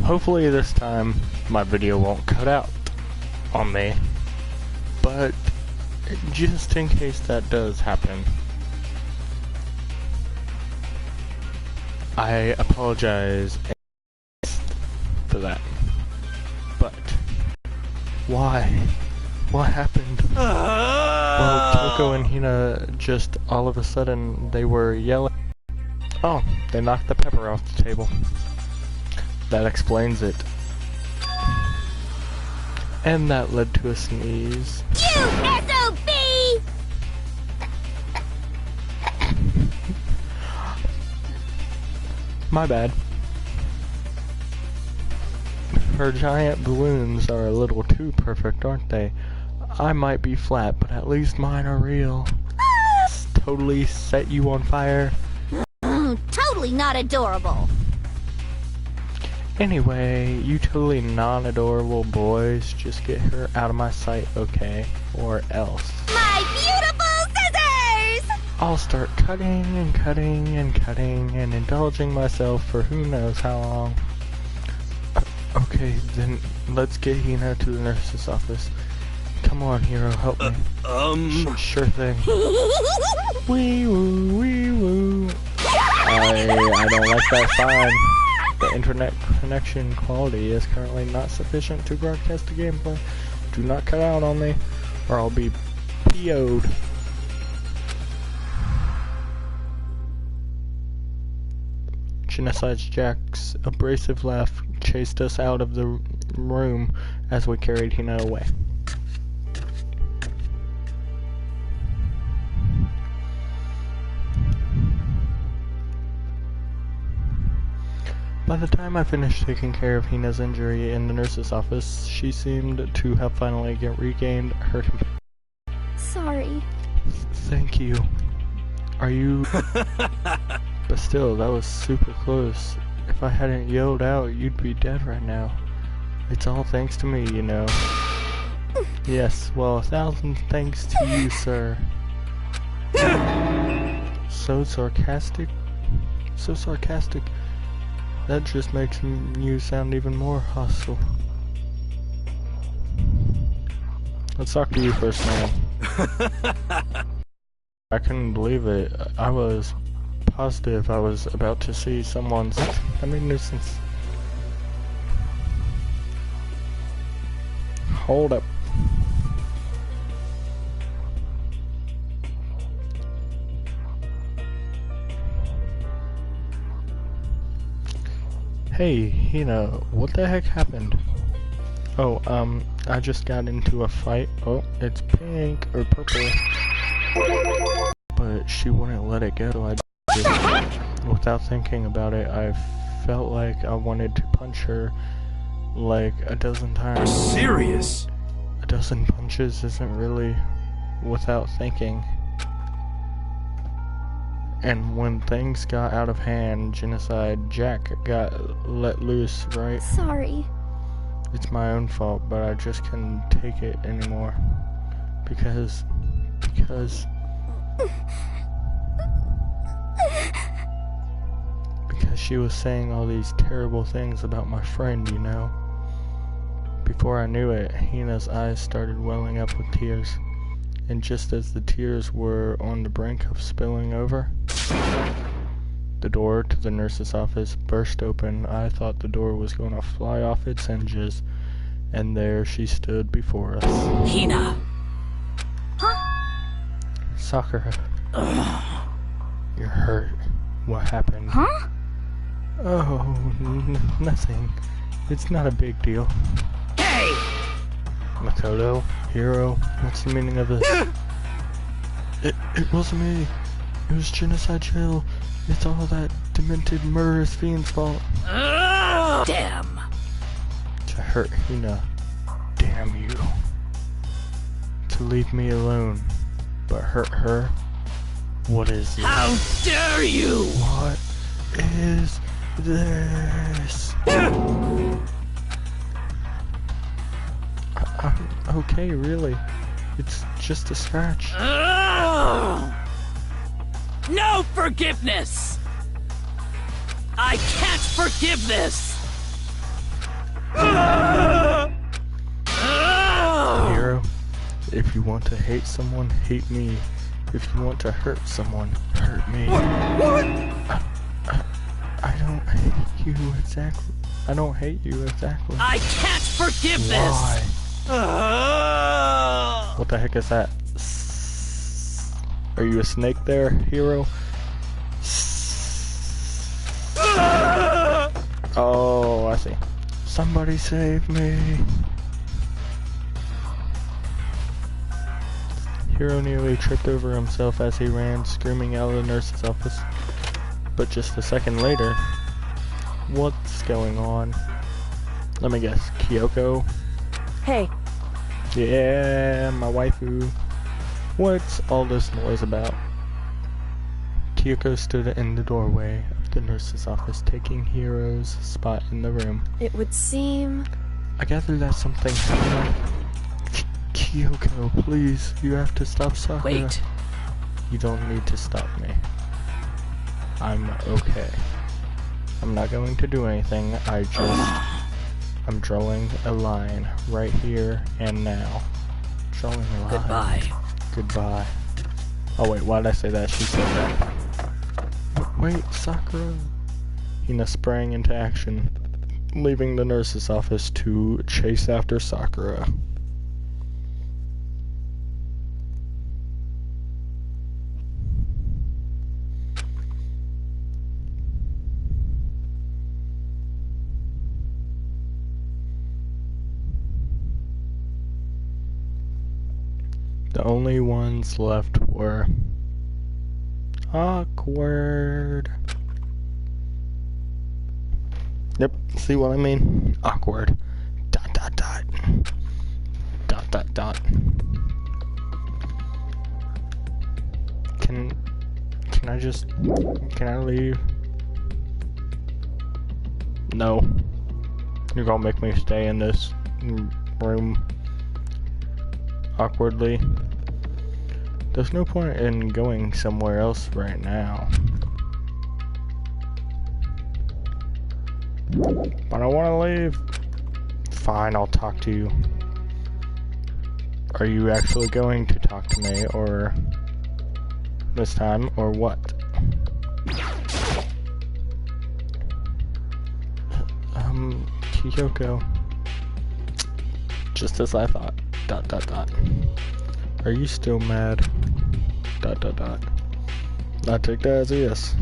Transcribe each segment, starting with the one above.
Hopefully this time my video won't cut out on me, but just in case that does happen, I apologize for that. But why? What happened? Well, Toko and Hina just all of a sudden they were yelling. Oh, they knocked the pepper off the table. That explains it. And that led to a sneeze. You SOB! My bad. Her giant balloons are a little too perfect, aren't they? I might be flat, but at least mine are real. Totally set you on fire. Totally not adorable. Anyway, you totally non-adorable boys, just get her out of my sight, okay? Or else. My beautiful scissors! I'll start cutting and cutting and cutting and indulging myself for who knows how long. Okay, then let's get Hina to the nurse's office. Come on, hero, help me. Sure thing. Wee woo, wee woo. I don't like that sign. The internet connection quality is currently not sufficient to broadcast the gameplay. Do not cut out on me, or I'll be PO'd. Genocide's Jack's abrasive laugh chased us out of the room as we carried Hina away. By the time I finished taking care of Hina's injury in the nurse's office, she seemed to have finally regained her composure. Sorry. Thank you. Are you... But still, that was super close. If I hadn't yelled out, you'd be dead right now. It's all thanks to me, you know. Yes, well, 1,000 thanks to you, sir. So sarcastic? So sarcastic. That just makes you sound even more hostile. Let's talk to you first, man. I couldn't believe it. I was positive I was about to see someone's... I mean, nuisance. Hold up. Hey, Hina, what the heck happened? Oh, I just got into a fight. Oh, it's pink or purple. But she wouldn't let it go, so I just, without thinking about it, I felt like I wanted to punch her like a dozen times. You're serious? A dozen punches isn't really without thinking. And when things got out of hand, Genocide Jack got let loose, right? Sorry. It's my own fault, but I just couldn't take it anymore. Because she was saying all these terrible things about my friend, you know? Before I knew it, Hina's eyes started welling up with tears. And just as the tears were on the brink of spilling over, the door to the nurse's office burst open. I thought the door was going to fly off its hinges, and there she stood before us. Hina! Huh? Sakura. You're hurt. What happened? Huh? Oh, nothing. It's not a big deal. Hey! Makoto, hero, what's the meaning of this? It wasn't me. It was Genocide Jill. It's all that demented murderous fiend's fault. Damn. To hurt Hina. Damn you. To leave me alone. But hurt her? What is this? How dare you! What is this? I'm okay, really. It's just a scratch. No forgiveness! I can't forgive this! Hero, if you want to hate someone, hate me. If you want to hurt someone, hurt me. What? I don't hate you exactly. I don't hate you exactly. I can't forgive Why? this! What the heck is that? Are you a snake there, Hero? Oh, I see. Somebody save me. Hero nearly tripped over himself as he ran, screaming out of the nurse's office. But just a second later, what's going on? Let me guess, Kyoko? Hey, Yeah, my waifu. What's all this noise about? Kyoko stood in the doorway of the nurse's office, taking Hiro's spot in the room. it would seem... I gather that something happened. Kyoko, please, you have to stop Sakura. Wait. You don't need to stop me. I'm okay. I'm not going to do anything, I'm drawing a line right here and now. Drawing a line. Goodbye. Goodbye. Oh wait, why did I say that? She said that. Wait, Sakura. Hina sprang into action, leaving the nurse's office to chase after Sakura. The only ones left were awkward. Yep, see what I mean? Awkward. Dot dot dot. Dot dot dot. Can I leave? No. You're gonna make me stay in this room awkwardly. There's no point in going somewhere else right now. But I want to leave. Fine, I'll talk to you. Are you actually going to talk to me, or this time, or what? Kyoko. Just as I thought. Dot dot dot. Are you still mad? Dot dot dot. I take that as a yes.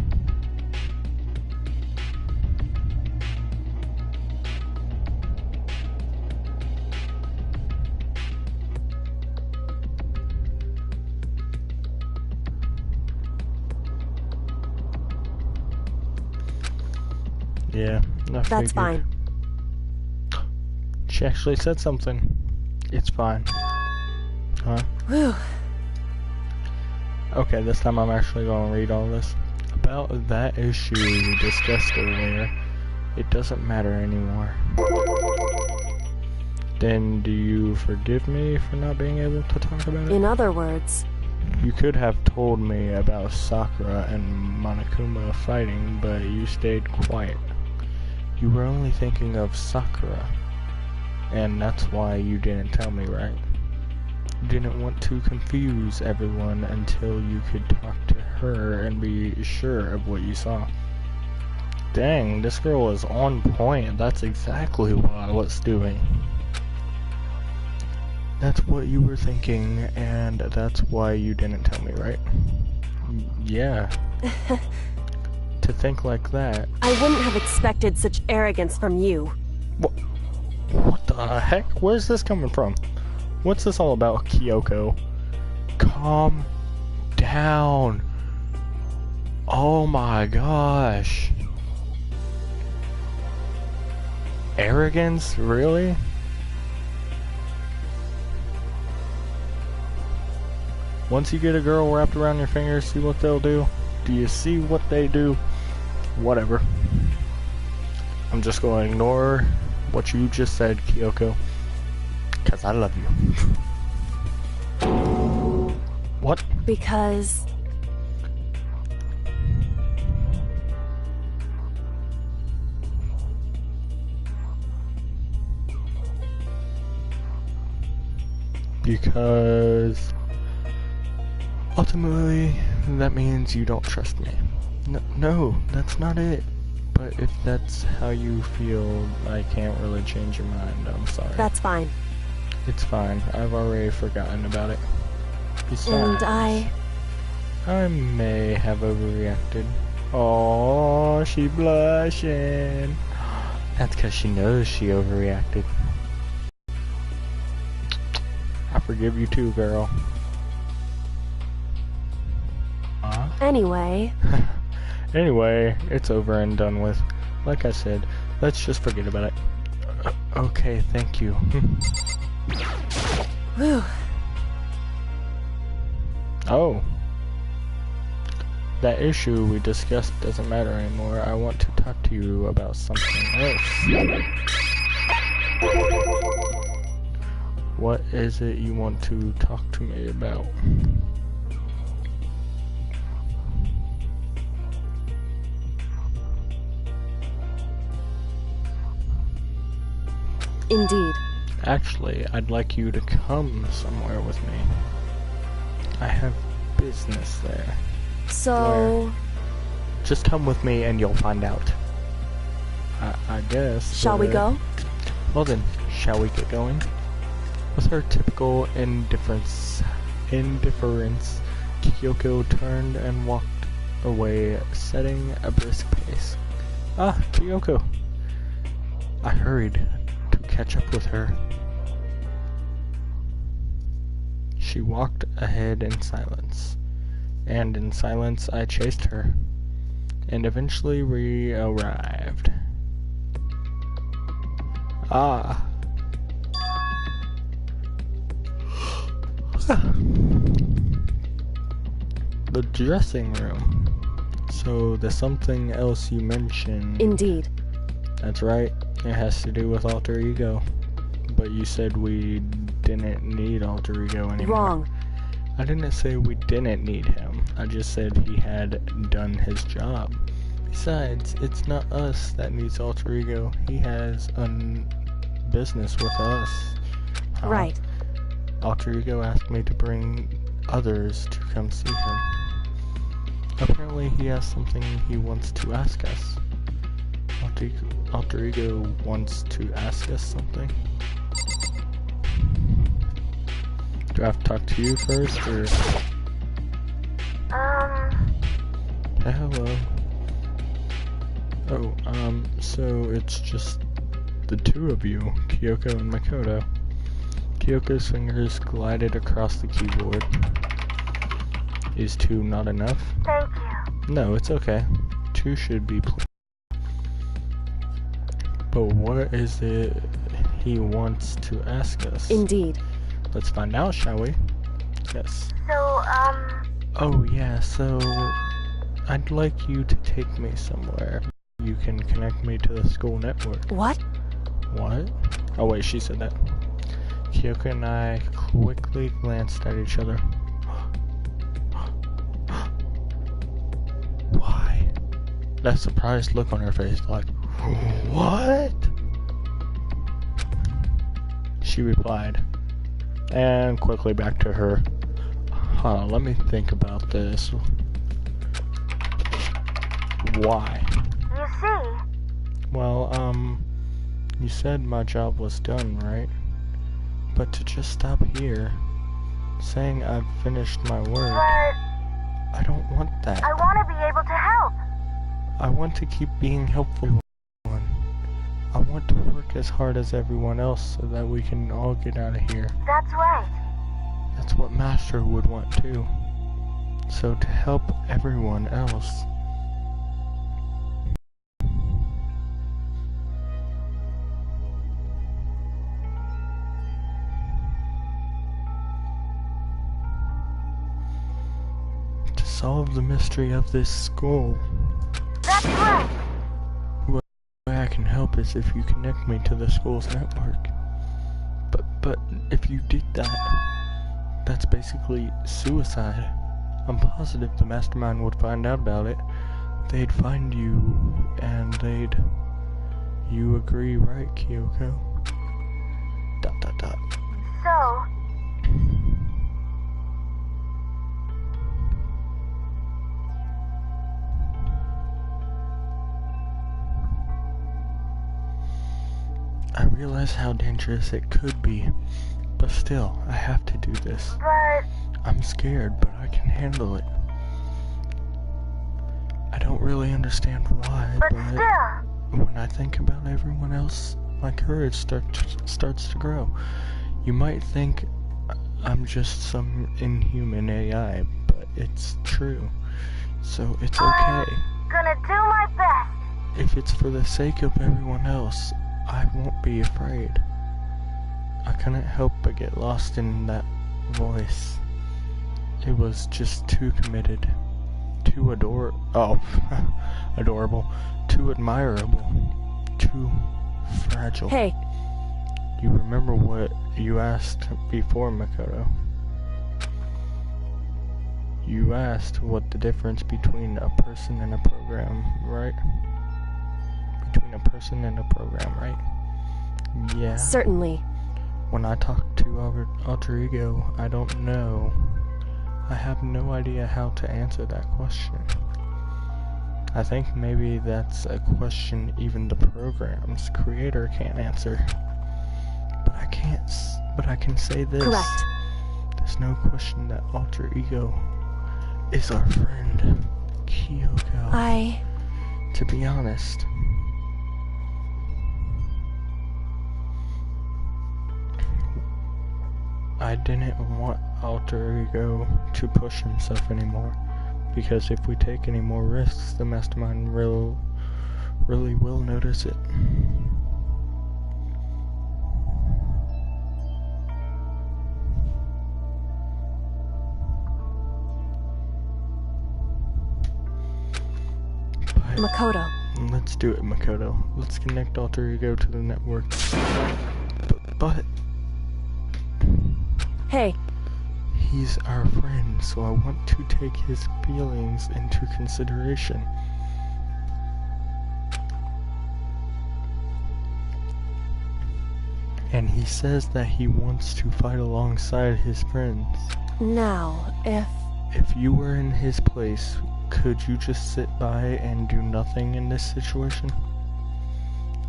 Yeah, I That's figured. fine. She actually said something. It's fine. Huh? Whew. Okay, this time I'm actually going to read all this. About that issue we discussed earlier, it doesn't matter anymore. Then do you forgive me for not being able to talk about it? In other words, You could have told me about Sakura and Monokuma fighting, but you stayed quiet. You were only thinking of Sakura, and that's why you didn't tell me, right? You didn't want to confuse everyone until you could talk to her and be sure of what you saw. Dang, this girl is on point. That's exactly what I was doing. That's what you were thinking, and that's why you didn't tell me, right? Yeah. To think like that. I wouldn't have expected such arrogance from you. What the heck? Where's this coming from? What's this all about, Kyoko? Calm down. Oh my gosh. Arrogance? Really? Once you get a girl wrapped around your finger, see what they'll do? Do you see what they do? Whatever. I'm just going to ignore what you just said, Kyoko. Because I love you. What? Because... Because ultimately, that means you don't trust me. No, that's not it. But if that's how you feel, I can't really change your mind. I'm sorry. That's fine. It's fine. I've already forgotten about it. Besides, And I may have overreacted. Oh, she blushing. That's because she knows she overreacted. I forgive you too, girl. Anyway, Anyway, it's over and done with. Like I said, let's just forget about it. Okay, thank you. whew. Oh. That issue we discussed doesn't matter anymore. I want to talk to you about something else. What is it you want to talk to me about? Indeed. Actually, I'd like you to come somewhere with me. I have business there. So, Just come with me and you'll find out. I guess. shall we go? Well then, shall we get going? With her typical indifference, Kyoko turned and walked away, setting a brisk pace. Ah, Kyoko. I hurried to catch up with her. She walked ahead in silence, and in silence I chased her, and eventually we arrived. Ah. The dressing room. So the something else you mentioned. Indeed. That's right. It has to do with alter ego. But you said we didn't need alter ego anymore. Wrong. I didn't say we didn't need him. I just said he had done his job. Besides, it's not us that needs alter ego. He has business with us. Right. Alter ego asked me to bring others to come see him. Apparently he has something he wants to ask us. Alter ego wants to ask us something. Do I have to talk to you first, or? Hey, hello. Oh, so it's just the two of you, Kyoko and Makoto. Kyoko's fingers glided across the keyboard. Is two not enough? Thank you. No, it's okay. Two should be But what is it he wants to ask us? Indeed. Let's find out, shall we? Yes. So, Oh yeah, so I'd like you to take me somewhere. You can connect me to the school network. What? What? Oh wait, she said that. Kyoko and I quickly glanced at each other. Why? That surprised look on her face, like, what? She replied, and quickly back to her. Let me think about this. Why? you see, Well, you said my job was done, right? But to just stop here, saying I've finished my work, but I don't want that. I want to be able to help. I want to keep being helpful to everyone. I want to work as hard as everyone else so that we can all get out of here. That's right. That's what Master would want too. So to help everyone else. To solve the mystery of this school. That's right. The way I can help is if you connect me to the school's network. But if you did that, that's basically suicide. I'm positive the mastermind would find out about it. They'd find you, and they'd... You agree, right, Kyoko? ... So, I realize how dangerous it could be, but still, I have to do this. But I'm scared, but I can handle it. I don't really understand why, but but still. when I think about everyone else, my courage starts to grow. You might think I'm just some inhuman AI, but it's true. So it's okay. I'm gonna do my best. If it's for the sake of everyone else, I won't be afraid. I couldn't help but get lost in that voice. It was just too committed, too adorable, too admirable, too fragile. Hey, You remember what you asked before, Makoto? You asked what the difference between a person and a program, right? Between a person and a program, right? Yeah. certainly. When I talk to Alter Ego, I don't know. I have no idea how to answer that question. I think maybe that's a question even the program's creator can't answer. But I can say this. Correct. There's no question that Alter Ego is our friend, Kyoko. To be honest, I didn't want Alter Ego to push himself anymore, because if we take any more risks, the Mastermind really will notice it. Makoto. Let's do it, Makoto. Let's connect Alter Ego to the network. But Hey, he's our friend, so I want to take his feelings into consideration. And he says that he wants to fight alongside his friends. now, If you were in his place, could you just sit by and do nothing in this situation?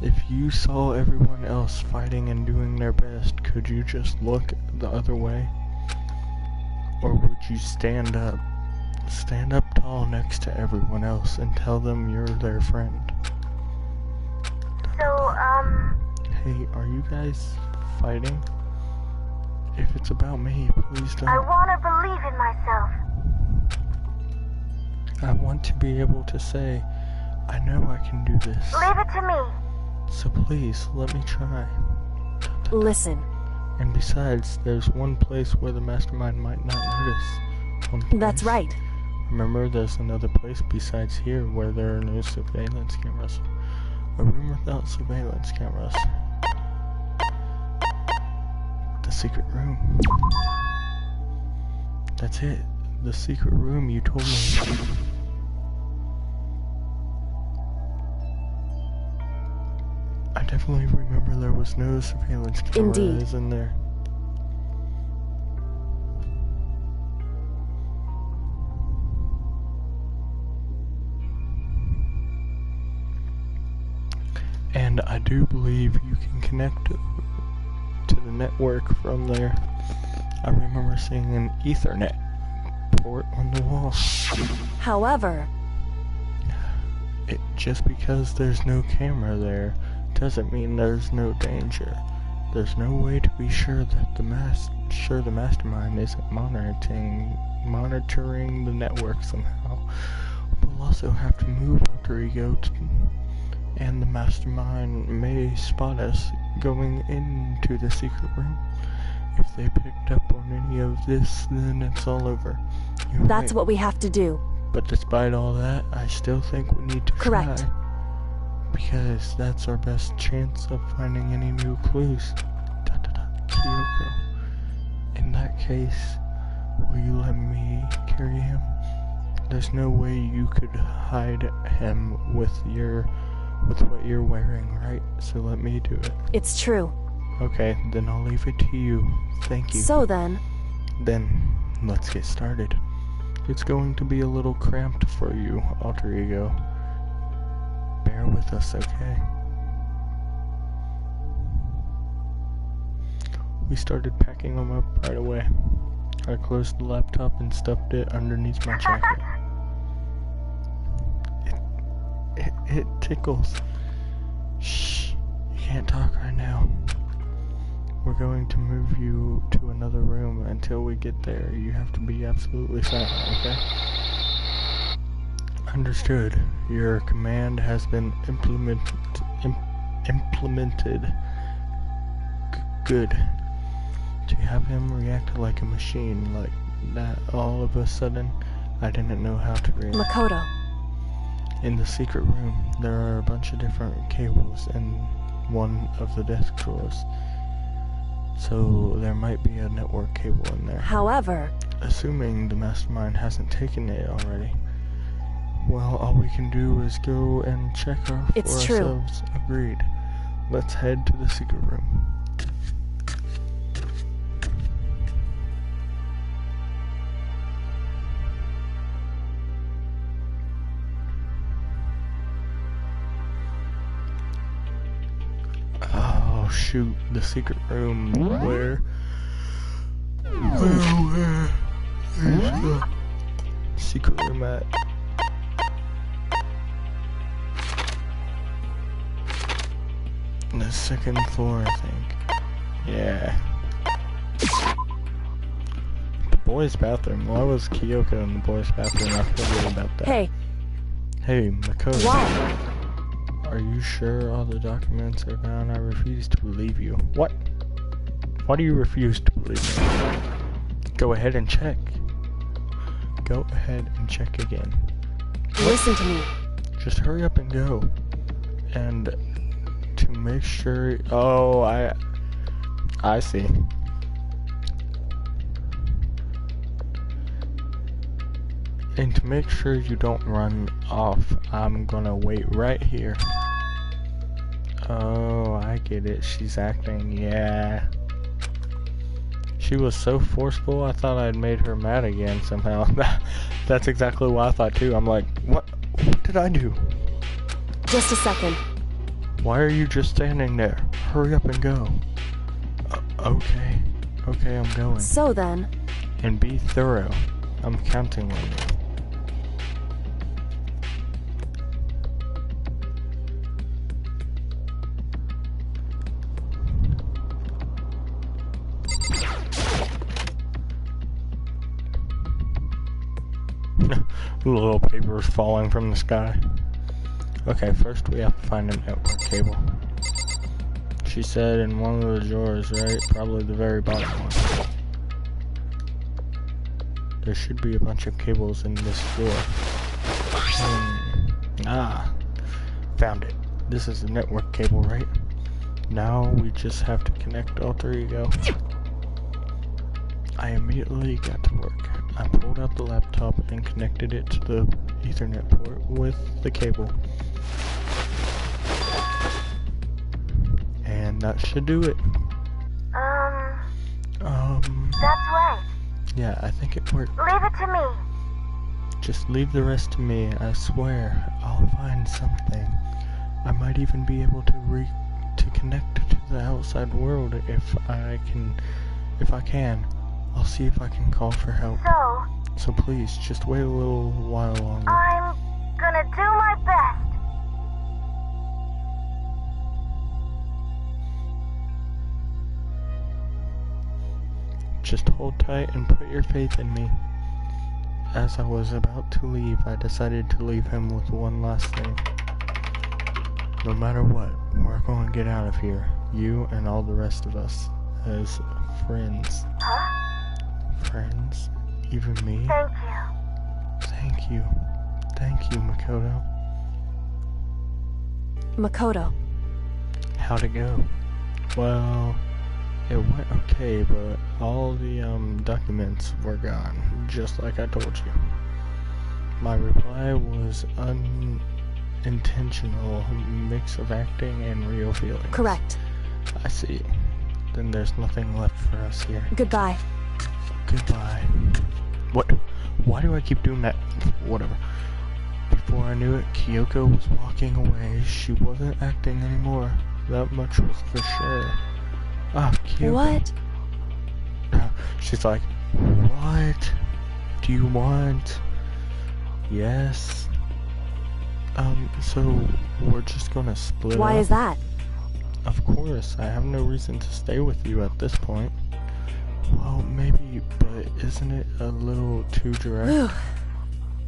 If you saw everyone else fighting and doing their best, could you just look the other way? Or would you stand up tall next to everyone else and tell them you're their friend? So, Hey, are you guys fighting? If it's about me, please don't. I wanna believe in myself. I want to be able to say, I know I can do this. Leave it to me. So please, let me try. listen. And besides, there's one place where the Mastermind might not notice. One place. That's right. Remember, there's another place besides here where there are no surveillance cameras. A room without surveillance cameras. The secret room. That's it. The secret room you told me. I definitely remember there was no surveillance cameras Indeed. in there. And I do believe you can connect to the network from there. I remember seeing an Ethernet port on the wall. However, Just because there's no camera there doesn't mean there's no danger. There's no way to be sure that the Mastermind isn't monitoring the network somehow. We'll also have to move Alter Ego and the Mastermind may spot us going into the secret room. If they picked up on any of this, then it's all over. You're that's right. what we have to do. But despite all that, I still think we need to Correct. try. Because that's our best chance of finding any new clues. Kyoko. In that case, will you let me carry him? There's no way you could hide him with what you're wearing, right? So let me do it. It's true. Okay, then I'll leave it to you. Thank you. So then, Let's get started. It's going to be a little cramped for you, Alter Ego. Bear with us, okay? We started packing them up right away. I closed the laptop and stuffed it underneath my jacket. It tickles. Shh, you can't talk right now. We're going to move you to another room until we get there. You have to be absolutely silent, okay? Understood. Your command has been implemented. Good. To have him react like a machine like that all of a sudden, I didn't know how to react. Makoto. In the secret room, there are a bunch of different cables in one of the desk drawers. So there might be a network cable in there. However, Assuming the mastermind hasn't taken it already. Well, all we can do is go and check for ourselves. Agreed. Let's head to the secret room. Oh shoot, the secret room. Where is the secret room at? The second floor, I think. Yeah. The boys' bathroom. Why was Kyoko in the boys' bathroom? I forgot about that. hey, Hey, Makoto. why? Are you sure all the documents are gone? I refuse to believe you. What? Why do you refuse to believe me? Go ahead and check. Go ahead and check again. Listen to me. Just hurry up and go. And to make sure... Oh, I see. And to make sure you don't run off, I'm gonna wait right here. Oh, I get it. She's acting, yeah. She was so forceful, I thought I'd made her mad again somehow. That's exactly what I thought too. I'm like, what did I do? Just a second. Why are you just standing there? Hurry up and go. Okay. Okay, I'm going. So then, And be thorough. I'm counting on you. Little papers falling from the sky. Okay, first we have to find a network cable. She said in one of the drawers, right? Probably the very bottom one. There should be a bunch of cables in this drawer. Found it. This is the network cable, right? Now we just have to connect all three. Go. I immediately got to work. I pulled out the laptop and connected it to the Ethernet port with the cable. And that should do it. That's right. Yeah, I think it worked. Leave it to me. Just leave the rest to me. I swear, I'll find something. I might even be able to connect to the outside world if I can. I'll see if I can call for help. So please, just wait a little while longer. I'm gonna do my best. Just hold tight and put your faith in me. As I was about to leave, I decided to leave him with one last thing. No matter what, we're going to get out of here. You and all the rest of us. As friends. Huh? Friends? Even me? Thank you. Thank you. Thank you, Makoto. Makoto. How'd it go? Well, it went okay, but all the documents were gone, just like I told you. My reply was unintentional mix of acting and real feelings. Correct. I see. Then there's nothing left for us here. Goodbye. Goodbye. What? Why do I keep doing that? Whatever. Before I knew it, Kyoko was walking away. She wasn't acting anymore. That much was for sure. Ah, Kyoko. What She's like, what do you want? Yes. So we're just gonna split Why up? is that? Of course, I have no reason to stay with you at this point. Well, maybe, but isn't it a little too direct? Whew.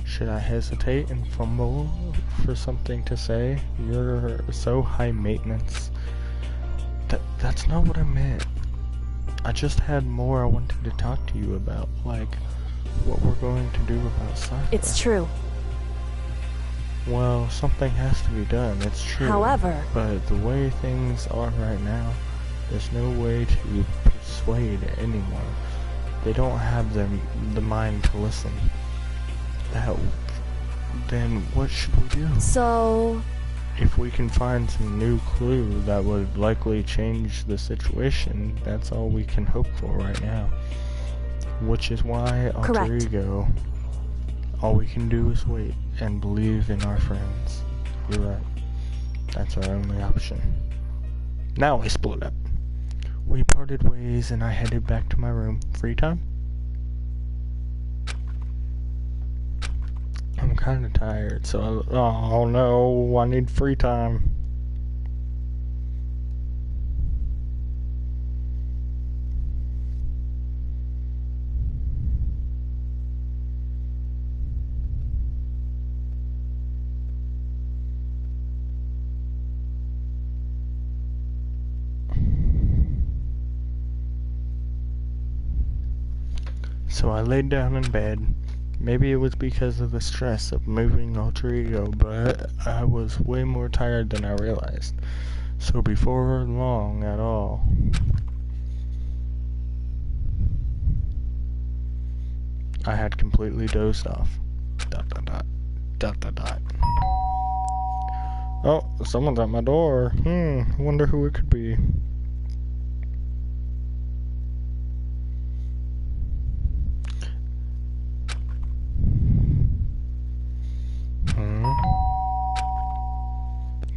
Should I hesitate and fumble for something to say? You're so high maintenance. That's not what I meant. I just had more I wanted to talk to you about, like what we're going to do about Sakura. It's true. Well, something has to be done, it's true. However, But the way things are right now, there's no way to persuade anyone. They don't have the mind to listen. Then what should we do? so If we can find some new clue that would likely change the situation, that's all we can hope for right now. Which is why Alter Correct. Ego, all we can do is wait and believe in our friends. You're right. That's our only option. Now we split up. We parted ways and I headed back to my room. Free time? I'm kinda tired, so oh no, I need free time. So I laid down in bed. Maybe it was because of the stress of moving Alter Ego, but I was way more tired than I realized. So before long at all, I had completely dozed off. ... Oh, someone's at my door. Wonder who it could be.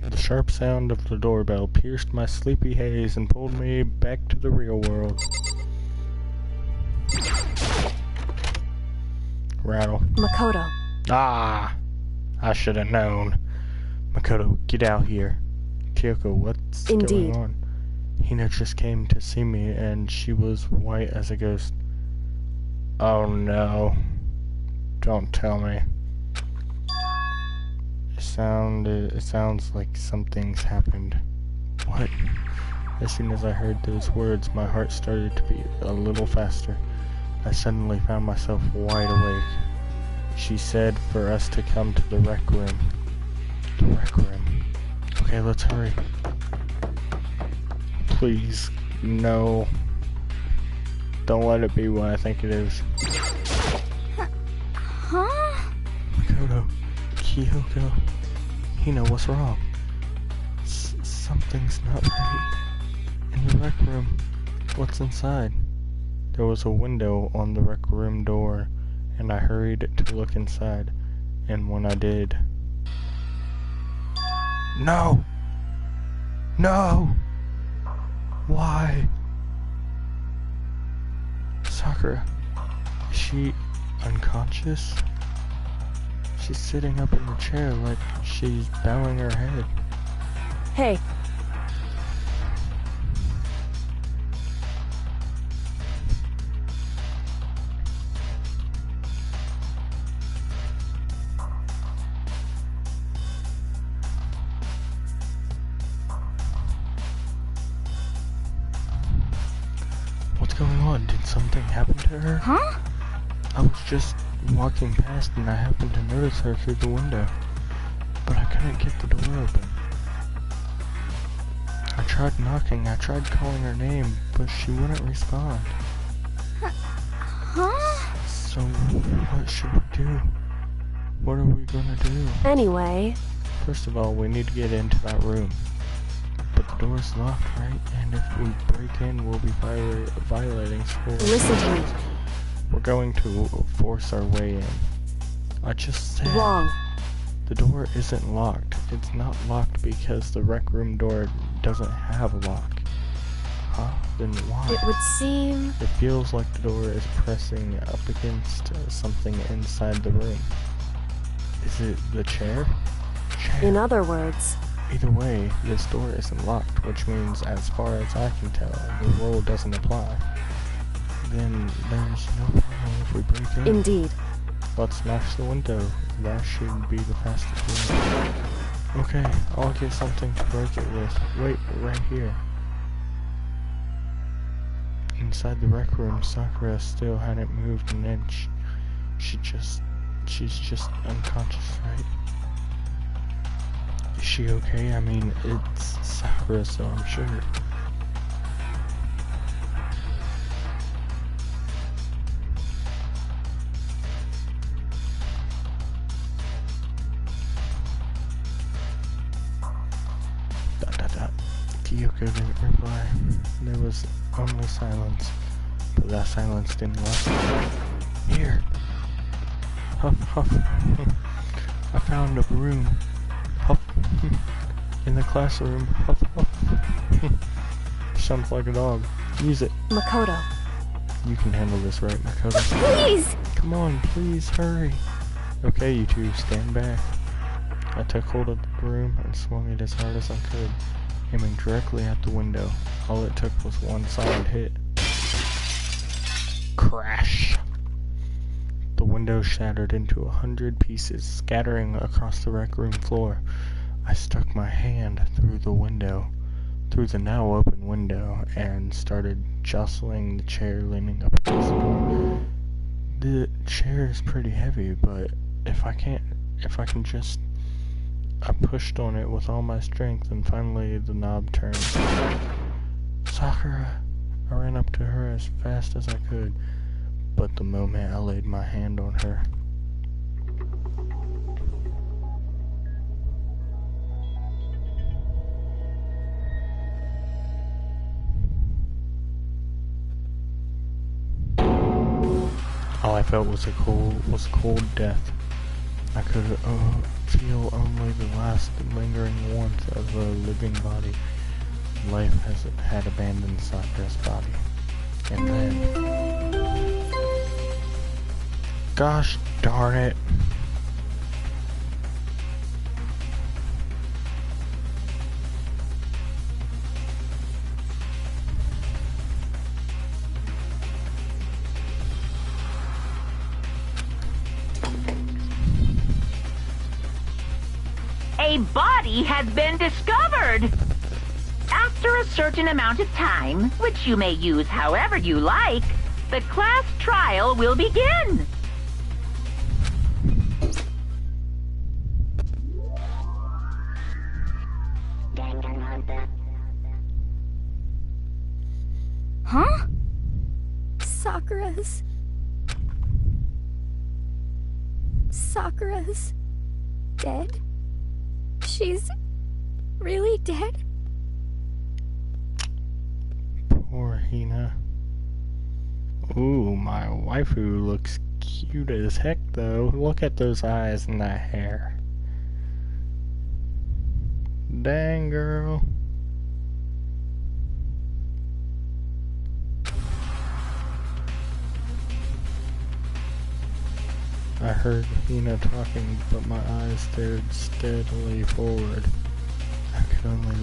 The sharp sound of the doorbell pierced my sleepy haze and pulled me back to the real world. Rattle. Makoto. Ah! I should have known. Makoto, get out here. Kyoko, what's Indeed. going on? Hina just came to see me and she was white as a ghost. Oh no. Don't tell me. It sounds like something's happened. What? As soon as I heard those words, my heart started to beat a little faster. I suddenly found myself wide awake. She said for us to come to the rec room. The rec room. Okay, let's hurry. Please, no. Don't let it be what I think it is. Huh? Makoto, Kyoko, Hina, what's wrong? Something's not right. In the rec room, what's inside? There was a window on the rec room door, and I hurried to look inside, and when I did... No! No! Why? Sakura, is she unconscious? She's sitting up in the chair like she's bowing her head. Hey, What's going on? Did something happen to her? huh? I was just walking past and I happened to notice her through the window, but I couldn't get the door open. I tried knocking, I tried calling her name, but she wouldn't respond. Huh? So what should we do? What are we gonna do? Anyway, First of all, we need to get into that room. But the door's locked, right? And if we break in, we'll be violating school. listen to me. We're going to force our way in. I just said... Wrong. The door isn't locked. It's not locked because the rec room door doesn't have a lock. Huh? Then why? It would seem... It feels like the door is pressing up against something inside the room. Is it the chair? In other words... Either way, this door isn't locked, which means, as far as I can tell, the rule doesn't apply. Then there's no problem if we break in. Indeed. Let's smash the window. That should be the fastest way. Okay, I'll get something to break it with. Wait, right here. Inside the rec room, Sakura still hadn't moved an inch. She's just unconscious, right? Is she okay? I mean, it's Sakura, so I'm sure. Kyoko didn't reply. There was only silence, but that silence didn't last. Here! Huff, huff. I found a room. Huff. In the classroom. Huff, huff. Sounds like a dog. Use it. Makoto. You can handle this, right, Makoto? Please! Come on, please, hurry. Okay, you two, stand back. I took hold of the broom and swung it as hard as I could, aiming directly at the window. All it took was one solid hit. Crash! The window shattered into 100 pieces, scattering across the rec room floor. I stuck my hand through the now open window, and started jostling the chair leaning up against the door. The chair is pretty heavy, but if I can just... I pushed on it with all my strength, and finally the knob turned. Sakura! I ran up to her as fast as I could, but the moment I laid my hand on her, all I felt was cold death. I could feel only the last lingering warmth of a living body. Life had abandoned Sakura's body. And then... Gosh darn it! A body has been discovered! After a certain amount of time, which you may use however you like, the class trial will begin! Huh? Sakura's dead? She's really dead? Poor Hina. Ooh, my waifu looks cute as heck though. Look at those eyes and that hair. Dang, girl. I heard Hina talking, but my eyes stared steadily forward. I could only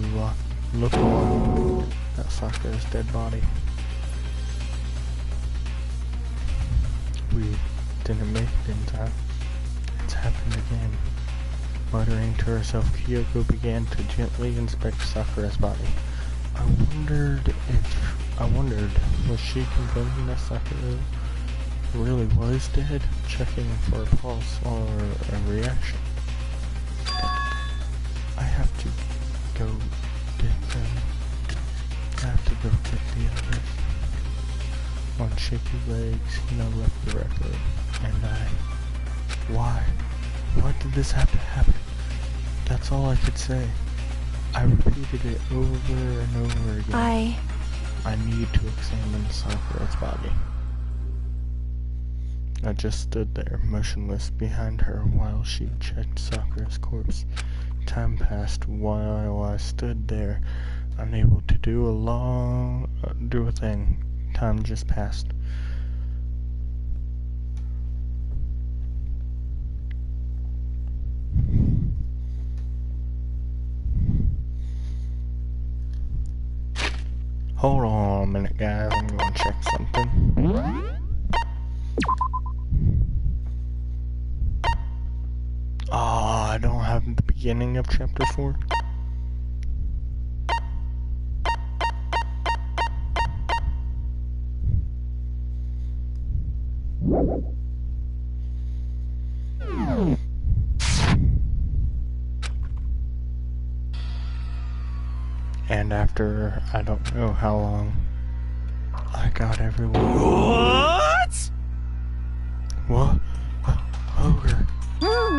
look on at Sakura's dead body. We didn't make it in time. It's happened again. Muttering to herself, Kyoko began to gently inspect Sakura's body. I wondered, was she confirming that Sakura really was dead, checking for a pulse or a reaction? I have to go get them. I have to go get the others. On shaky legs, Hina left the record, and why? Why did this have to happen? That's all I could say. I repeated it over and over again. I need to examine Sakura's body. I just stood there, motionless behind her while she checked Sakura's corpse. Time passed while I stood there, unable to do do a thing. Time just passed. Hold on a minute, guys. I'm gonna check something. I don't have the beginning of chapter 4. And after I don't know how long, I got everyone. What? What? Ogre.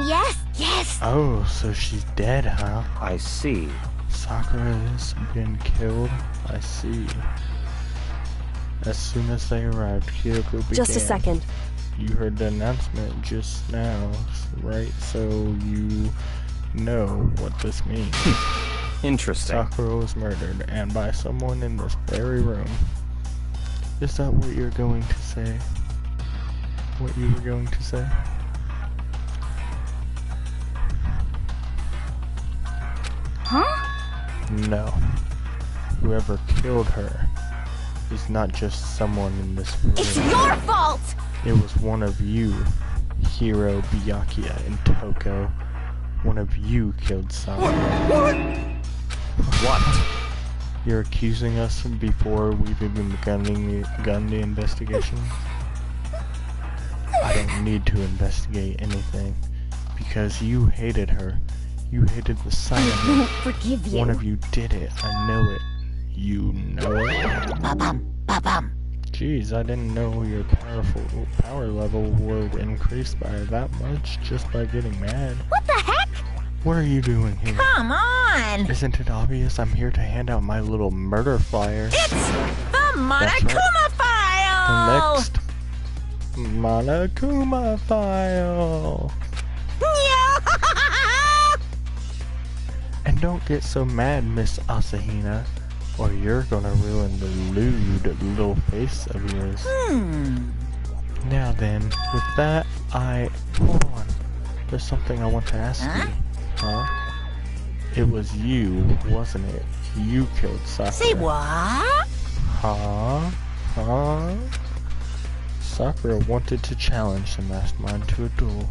Yes, yes. Oh, so she's dead, huh? I see. Sakura has been killed. I see. As soon as they arrived, Kyoko began. Just a second. You heard the announcement just now, right? So you know what this means. Interesting. Sakura was murdered, and by someone in this very room. Is that what you're going to say? What you were going to say? Huh? No. Whoever killed her is not just someone in this room. It's your fault! It was one of you, Hiro, Byakuya, and Toko. One of you killed Sakura. What? You're accusing us before we've even begun the investigation? I don't need to investigate anything, because you hated her. You hated the sight of her. I won't forgive you. One of you did it. I know it. You know it? Ba-bum, ba-bum. Jeez, I didn't know your power level would increase by that much just by getting mad. What the heck? What are you doing here? Come on! Isn't it obvious I'm here to hand out my little murder flyer? It's the Monokuma The file! next Monokuma file! And don't get so mad, Miss Asahina, or you're gonna ruin the lewd little face of yours. Now then, with that, hold on. There's something I want to ask you. Huh? It was you, wasn't it? You killed Sakura. Say what? Huh? Huh? Sakura wanted to challenge the mastermind to a duel.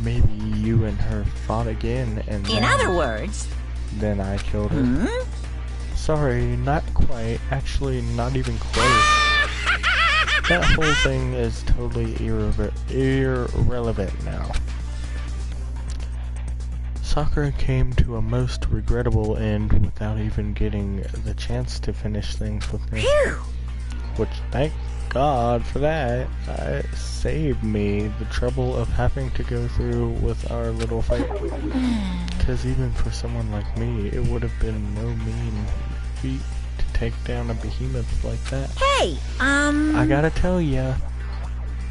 Maybe you and her fought again, and In other words, then I killed her. Sorry, not quite. Actually, not even close. That whole thing is totally irrelevant now. Sakura came to a most regrettable end without even getting the chance to finish things with me. Which, thank God for that. It saved me the trouble of having to go through with our little fight. Because even for someone like me, it would have been no mean feat to take down a behemoth like that. hey, I gotta tell ya,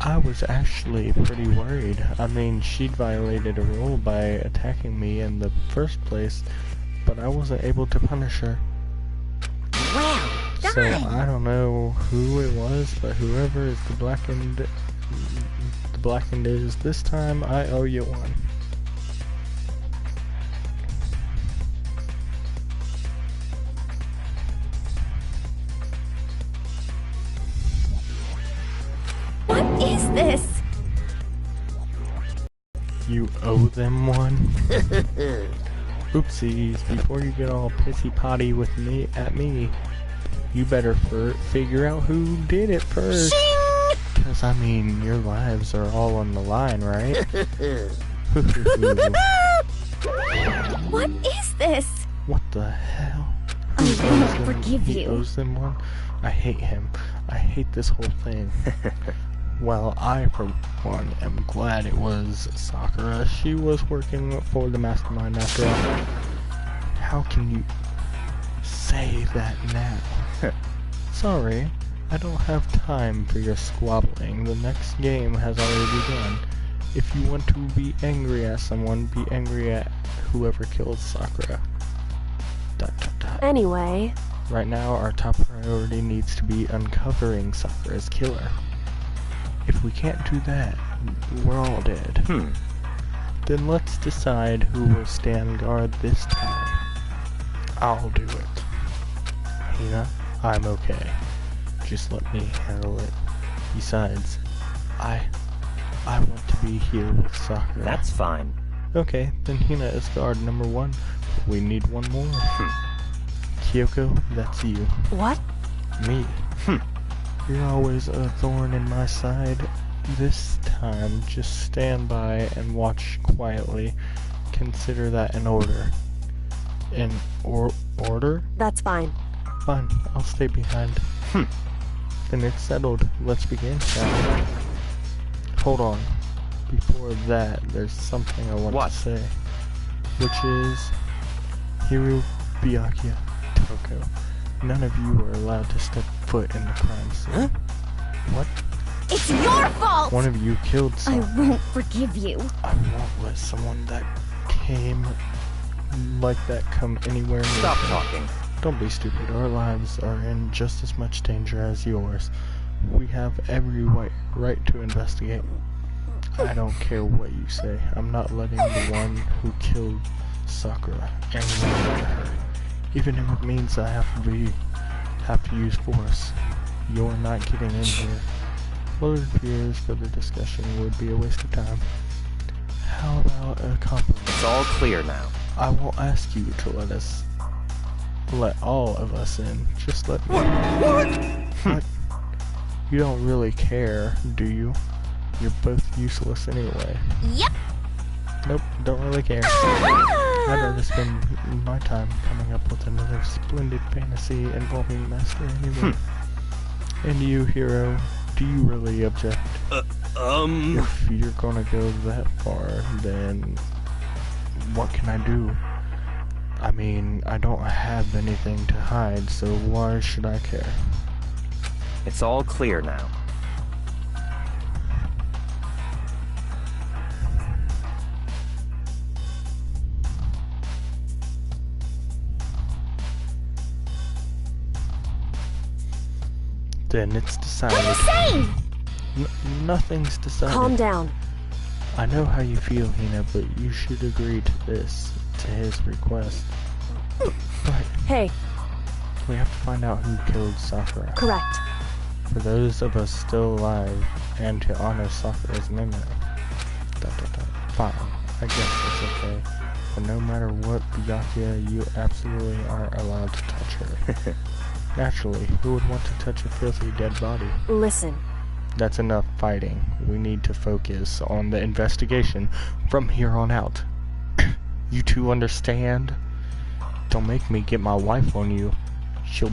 I was actually pretty worried. I mean, she'd violated a rule by attacking me in the first place, but I wasn't able to punish her. well, So I don't know who it was, but whoever is the blackened is this time, I owe you one. What is this? You owe them one? Oopsies, before you get all pissy potty with me at me, you better figure out who did it first. Cause I mean, your lives are all on the line, right? What is this? What the hell? I Who will owes not them- forgive he you. owes them one? I hate him. I hate this whole thing. Well, I, for one, am glad it was Sakura. She was working for the mastermind after all. How can you say that now? Sorry, I don't have time for your squabbling. The next game has already begun. If you want to be angry at someone, be angry at whoever killed Sakura. ... Anyway, Right now, our top priority needs to be uncovering Sakura's killer. If we can't do that, we're all dead. Then let's decide who will stand guard this time. I'll do it. Hina, I'm okay. Just let me handle it. Besides, I want to be here with Sakura. That's fine. Okay, then Hina is guard number 1. We need one more. Kyoko, that's you. what? Me. You're always a thorn in my side. This time, just stand by and watch quietly. Consider that an order. An order? That's fine. Fine, I'll stay behind. Then it's settled. Let's begin, shall we? Hold on. Before that, there's something I want What? to say. Which is... Hiru, Byakuya, Toko. None of you are allowed to step foot in the crime scene. What? It's your fault! One of you killed I someone. won't forgive you. I won't let someone that came like that come anywhere near Stop me. talking. Don't be stupid. Our lives are in just as much danger as yours. We have every right to investigate. I don't care what you say. I'm not letting the one who killed Sakura anywhere near her. Even if it means I have to use force. You're not getting in here. Well, it appears further discussion would be a waste of time. How about a compromise? It's all clear now. I won't ask you to let all of us in. Just let me. What? You don't really care, do you? You're both useless anyway. Yep. Nope, don't really care. I'd rather spend my time coming up with another splendid fantasy involving Master anyway. And you, Hero, do you really object? If you're gonna go that far, then what can I do? I mean, I don't have anything to hide, so why should I care? It's all clear now. Then it's decided. What are you saying? Nothing's decided. Calm down. I know how you feel, Hina, but you should agree to this, to his request. Right. Hey, We have to find out who killed Sakura. correct. For those of us still alive, and to honor Sakura's memory. Fine, I guess that's okay. But no matter what, Byakuya, you absolutely aren't allowed to touch her. Naturally, who would want to touch a filthy dead body? Listen, That's enough fighting. We need to focus on the investigation from here on out. You two understand? Don't make me get my wife on you. She'll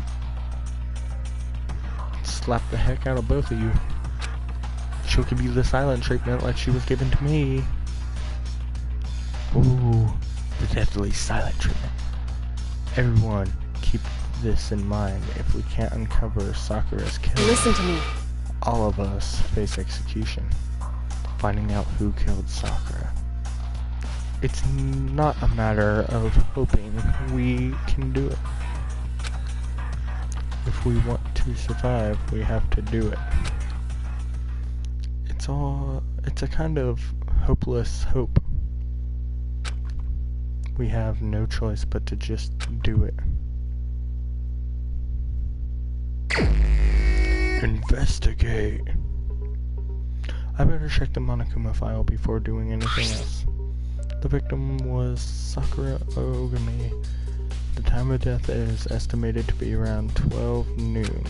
slap the heck out of both of you. She'll give you the silent treatment like she was given to me. Ooh, the deadly silent treatment. Everyone, keep this in mind. If we can't uncover Sakura's killer, listen to me. all of us face execution. Finding out who killed Sakura. It's not a matter of hoping. We can do it. If we want to survive, we have to do it. It's a kind of hopeless hope. We have no choice but to just do it. Investigate. I better check the Monokuma file before doing anything else. The victim was Sakura Ogami. The time of death is estimated to be around 12 noon.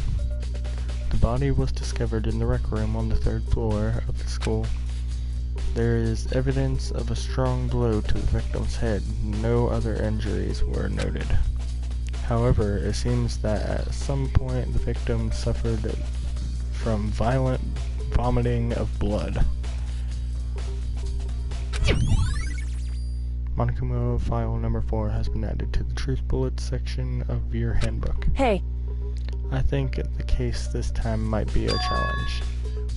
The body was discovered in the rec room on the 3rd floor of the school. There is evidence of a strong blow to the victim's head. No other injuries were noted. However, it seems that at some point the victim suffered from violent vomiting of blood. Monokuma file number 4 has been added to the Truth Bullets section of your handbook. Hey, I think the case this time might be a challenge.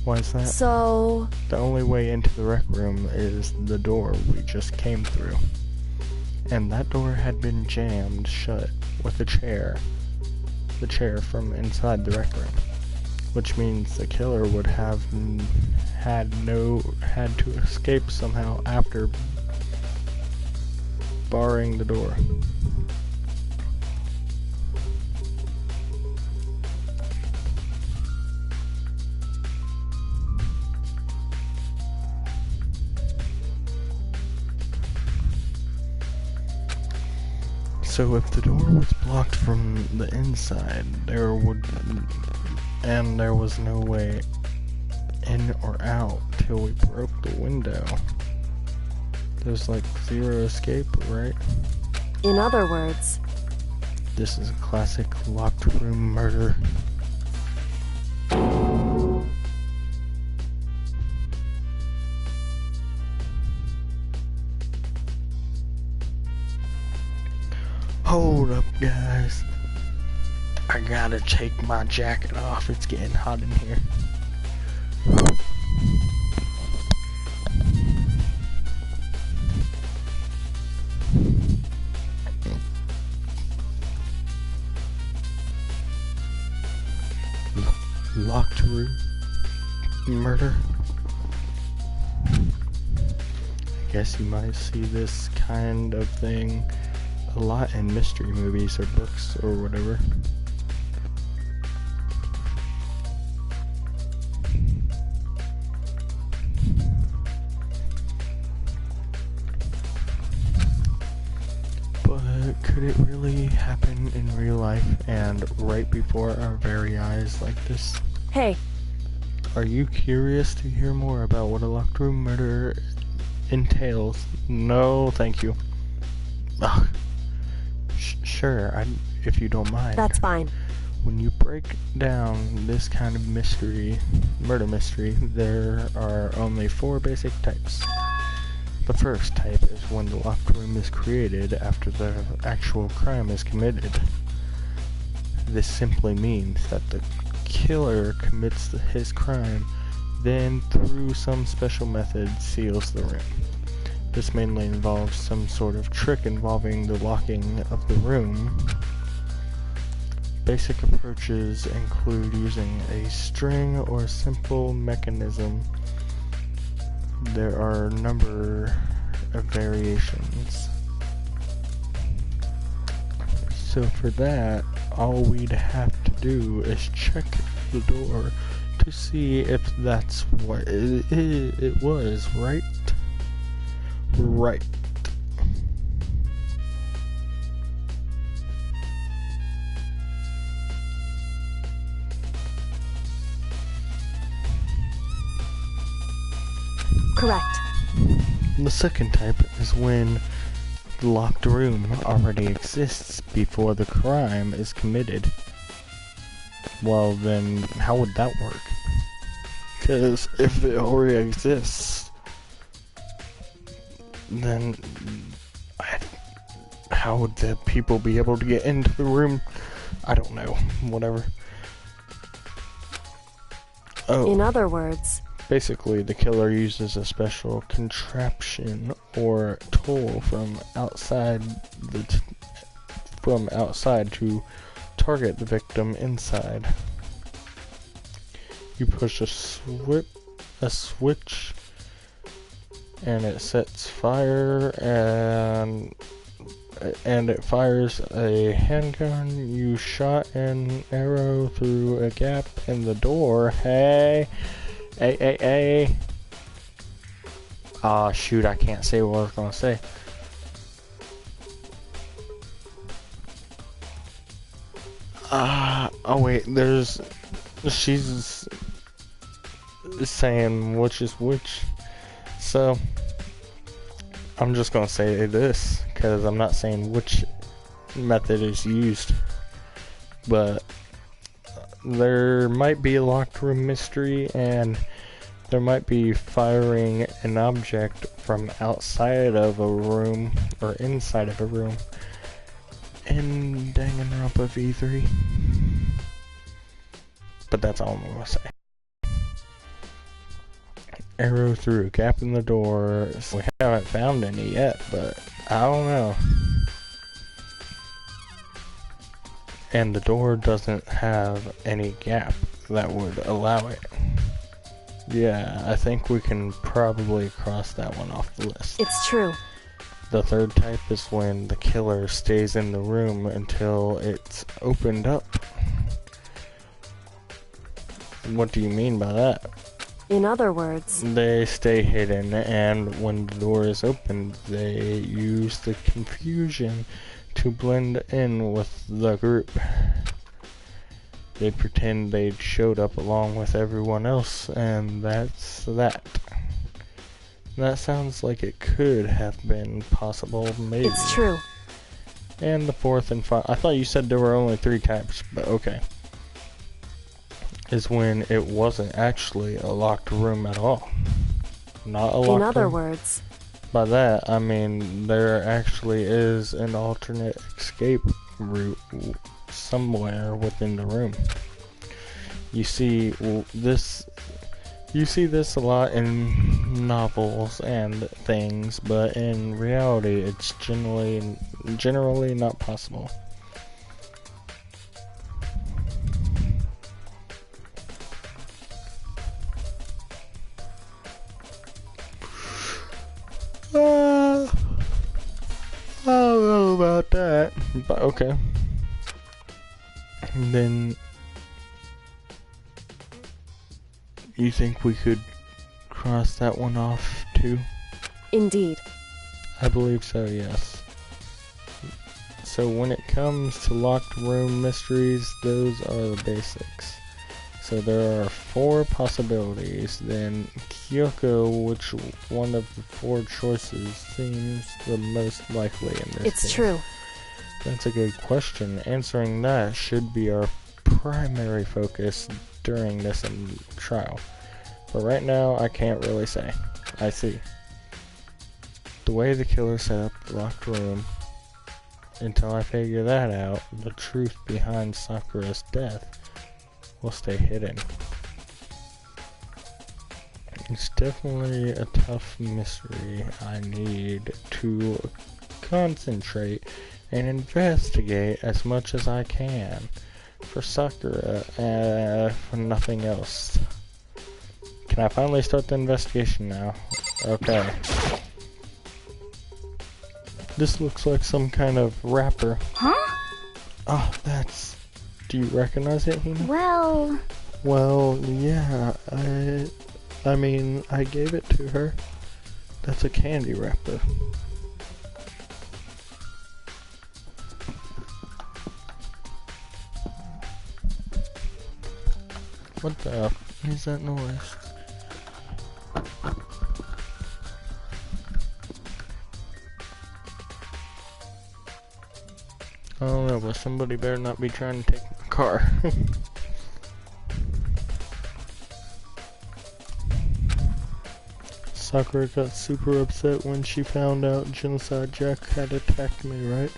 Why is that? so... The only way into the rec room is the door we just came through. and that door had been jammed shut with a chair. The chair from inside the rec room. Which means the killer would have had to escape somehow after barring the door. So if the door was blocked from the inside, there was no way in or out till we broke the window. There's like zero escape, right? In other words, this is a classic locked room murder. Hold up, guys. I gotta take my jacket off. It's getting hot in here. Locked room murder. I guess you might see this kind of thing a lot in mystery movies or books or whatever. But could it really happen in real life and right before our very eyes like this? hey, Are you curious to hear more about what a locked room murder entails? No, thank you. Ugh. Sure, if you don't mind. that's fine. When you break down this kind of murder mystery, there are only 4 basic types. The first type is when the locked room is created after the actual crime is committed. This simply means that the killer commits his crime, then through some special method seals the room. This mainly involves some sort of trick involving the locking of the room. Basic approaches include using a string or simple mechanism. There are a number of variations. So for that, all we'd have to do is check the door to see if that's what it was, right? Right. Correct. The second type is when the locked room already exists before the crime is committed. Well, then, how would that work? Because if it already exists, then how would the people be able to get into the room? I don't know. Whatever. Oh. In other words, Basically, the killer uses a special contraption or tool from outside to target the victim inside. You push a switch, and it sets fire, and it fires a handgun. You shot an arrow through a gap in the door. Hey. Aw, shoot, I can't say what I was gonna say. Oh wait, she's saying which is which. So, I'm just gonna say this, because I'm not saying which method is used. But there might be a locked room mystery, and there might be firing an object from outside of a room or inside of a room in Danganronpa V3. But that's all I'm gonna say. Arrow through a gap in the door. We haven't found any yet, but I don't know. And the door doesn't have any gap that would allow it. Yeah, I think we can probably cross that one off the list. It's true. The third type is when the killer stays in the room until it's opened up. What do you mean by that? In other words, They stay hidden, and when the door is opened, they use the confusion to blend in with the group. They pretend they'd showed up along with everyone else, and that's that. That sounds like it could have been possible, maybe. it's true. And the fourth and final, I thought you said there were only 3 types, but okay. Is when it wasn't actually a locked room at all. Not a locked room. In other words, By that, I mean there actually is an alternate escape route somewhere within the room. You see this a lot in novels and things, but in reality it's generally not possible. I don't know about that, but okay. Then you think we could cross that one off too? indeed. I believe so, yes. So when it comes to locked room mysteries, those are the basics. So there are 4 possibilities, then Kyoko, which one of the 4 choices seems the most likely in this It's case? true. That's a good question. Answering that should be our primary focus during this trial. But right now, I can't really say. I see. The way the killer set up the locked room, until I figure that out, the truth behind Sakura's death will stay hidden. It's definitely a tough mystery. I need to concentrate and investigate as much as I can for Sakura, for nothing else. Can I finally start the investigation now? Okay. This looks like some kind of wrapper. Huh? Oh, that's... Do you recognize it, Hina? Well, Well, yeah, I mean, I gave it to her. That's a candy wrapper. What the f is that noise? I don't know, but somebody better not be trying to take my car. Sakura got super upset when she found out Genocide Jack had attacked me, right?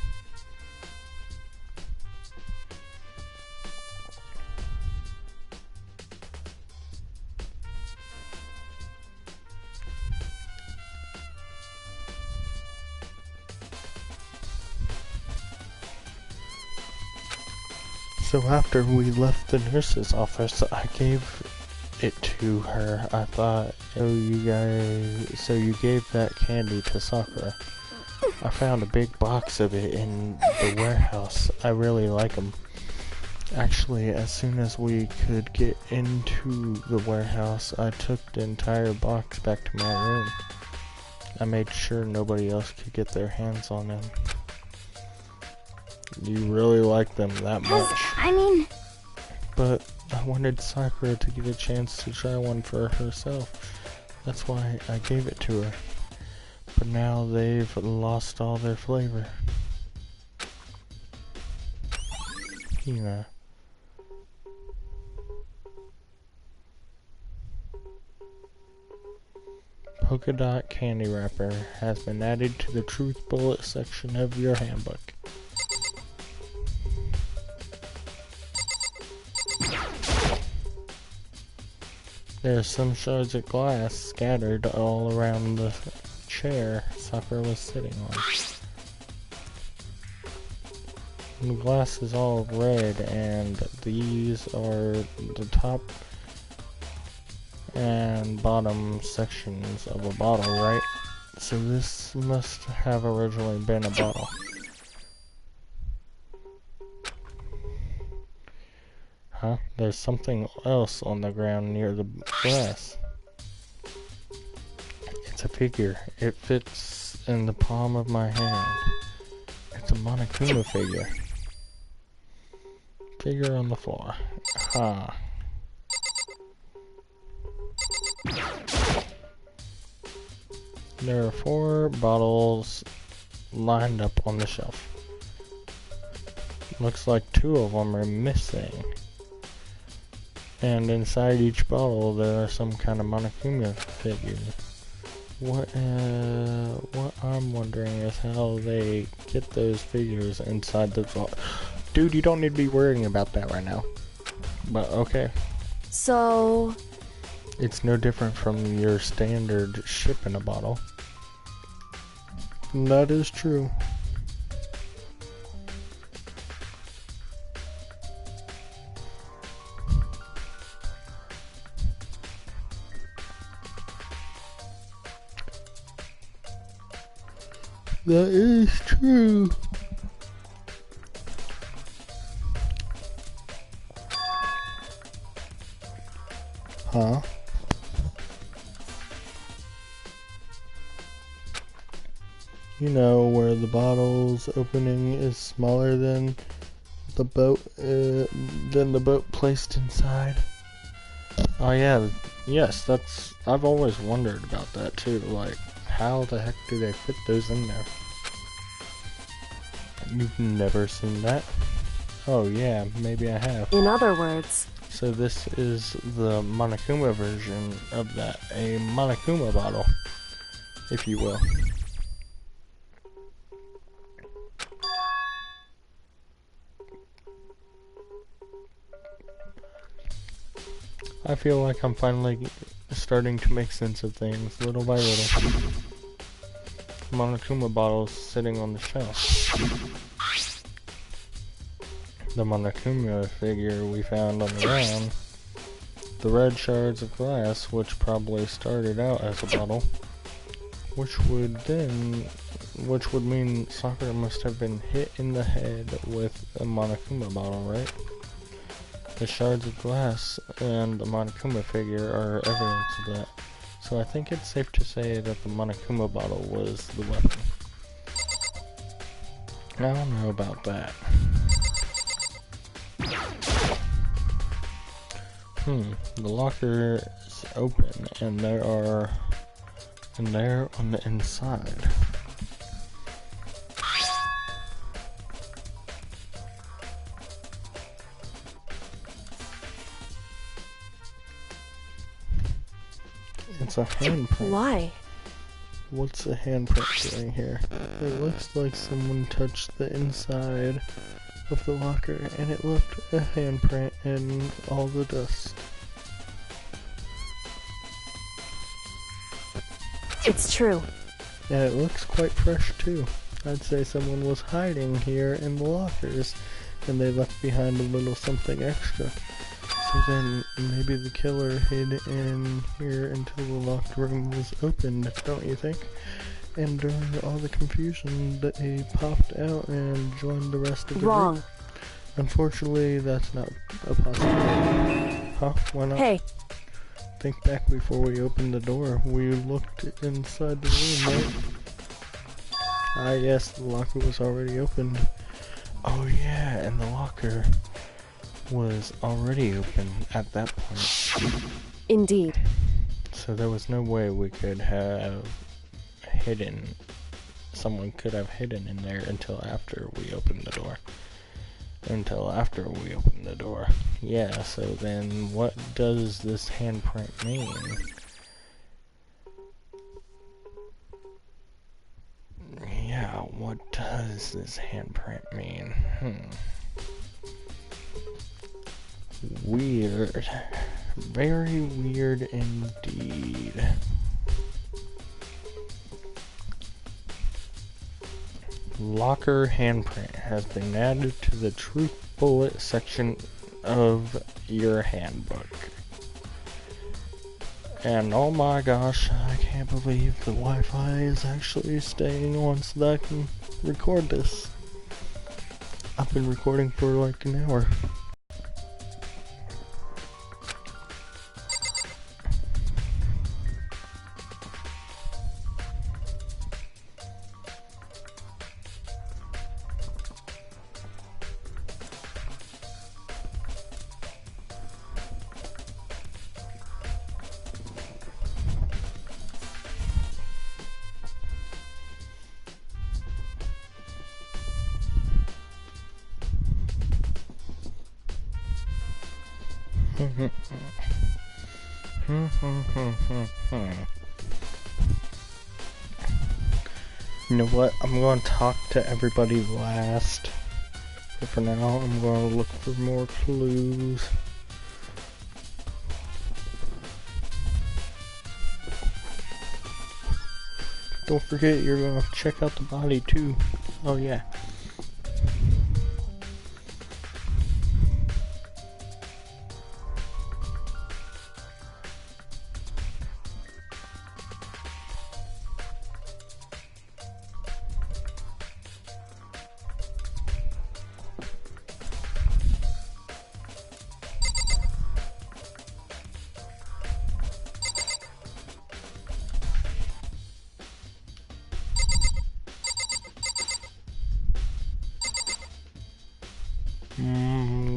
So after we left the nurse's office, I gave it to her. I thought, oh, you guys, so you gave that candy to Sakura. I found a big box of it in the warehouse. I really like them. Actually, as soon as we could get into the warehouse, I took the entire box back to my room. I made sure nobody else could get their hands on them. You really like them that much. I mean, But I wanted Sakura to get a chance to try one for herself. That's why I gave it to her. But now they've lost all their flavor. Hina. Polka dot candy wrapper has been added to the truth bullet section of your handbook. There are some shards of glass scattered all around the chair Sakura was sitting on. The glass is all red, and these are the top and bottom sections of a bottle, right? So this must have originally been a bottle. Huh? There's something else on the ground near the glass. It's a figure. It fits in the palm of my hand. It's a Monokuma figure. Figure on the floor. Huh. There are 4 bottles lined up on the shelf. Looks like 2 of them are missing. And inside each bottle there are some kind of Monokuma figures. What I'm wondering is how they get those figures inside the bottle. Dude, you don't need to be worrying about that right now. But okay. So... It's no different from your standard ship in a bottle. That is true. That is true. Huh? You know, where the bottle's opening is smaller than the boat placed inside. Oh yeah, yes, that's, I've always wondered about that too, like, how the heck do they fit those in there? You've never seen that? Oh yeah, maybe I have. In other words... So this is the Monokuma version of that, a Monokuma bottle, if you will. I feel like I'm finally starting to make sense of things, little by little. Monokuma bottles sitting on the shelf. The Monokuma figure we found on the ground. The red shards of glass, which probably started out as a bottle. Which would mean Sakura must have been hit in the head with a Monokuma bottle, right? The shards of glass and the Monokuma figure are evidence of that. So I think it's safe to say that the Monokuma bottle was the weapon. I don't know about that. The locker is open and there on the inside. It's a handprint. Why? What's a handprint doing here? It looks like someone touched the inside of the locker and it left a handprint in all the dust. It's true. And it looks quite fresh too. I'd say someone was hiding here in the lockers and they left behind a little something extra. So then maybe the killer hid in here until the locked room was opened, don't you think? And during all the confusion, they popped out and joined the rest of the Wrong. group. Unfortunately, that's not a possibility. Huh? Why not? Hey, Think back before we opened the door. We looked inside the room, right? Ah yes, the locker was already opened. Oh yeah, and the locker was already open at that point. indeed. So there was no way we could have hidden, someone could have hidden in there until after we opened the door. Yeah, so then what does this handprint mean? Yeah, what does this handprint mean? Weird. Very weird indeed. Locker handprint has been added to the truth bullet section of your handbook. And oh my gosh, I can't believe the Wi-Fi is actually staying on so that I can record this. I've been recording for like an hour. You know what? I'm going to talk to everybody last. But for now, I'm going to look for more clues. Don't forget, you're going to check out the body too. Oh yeah.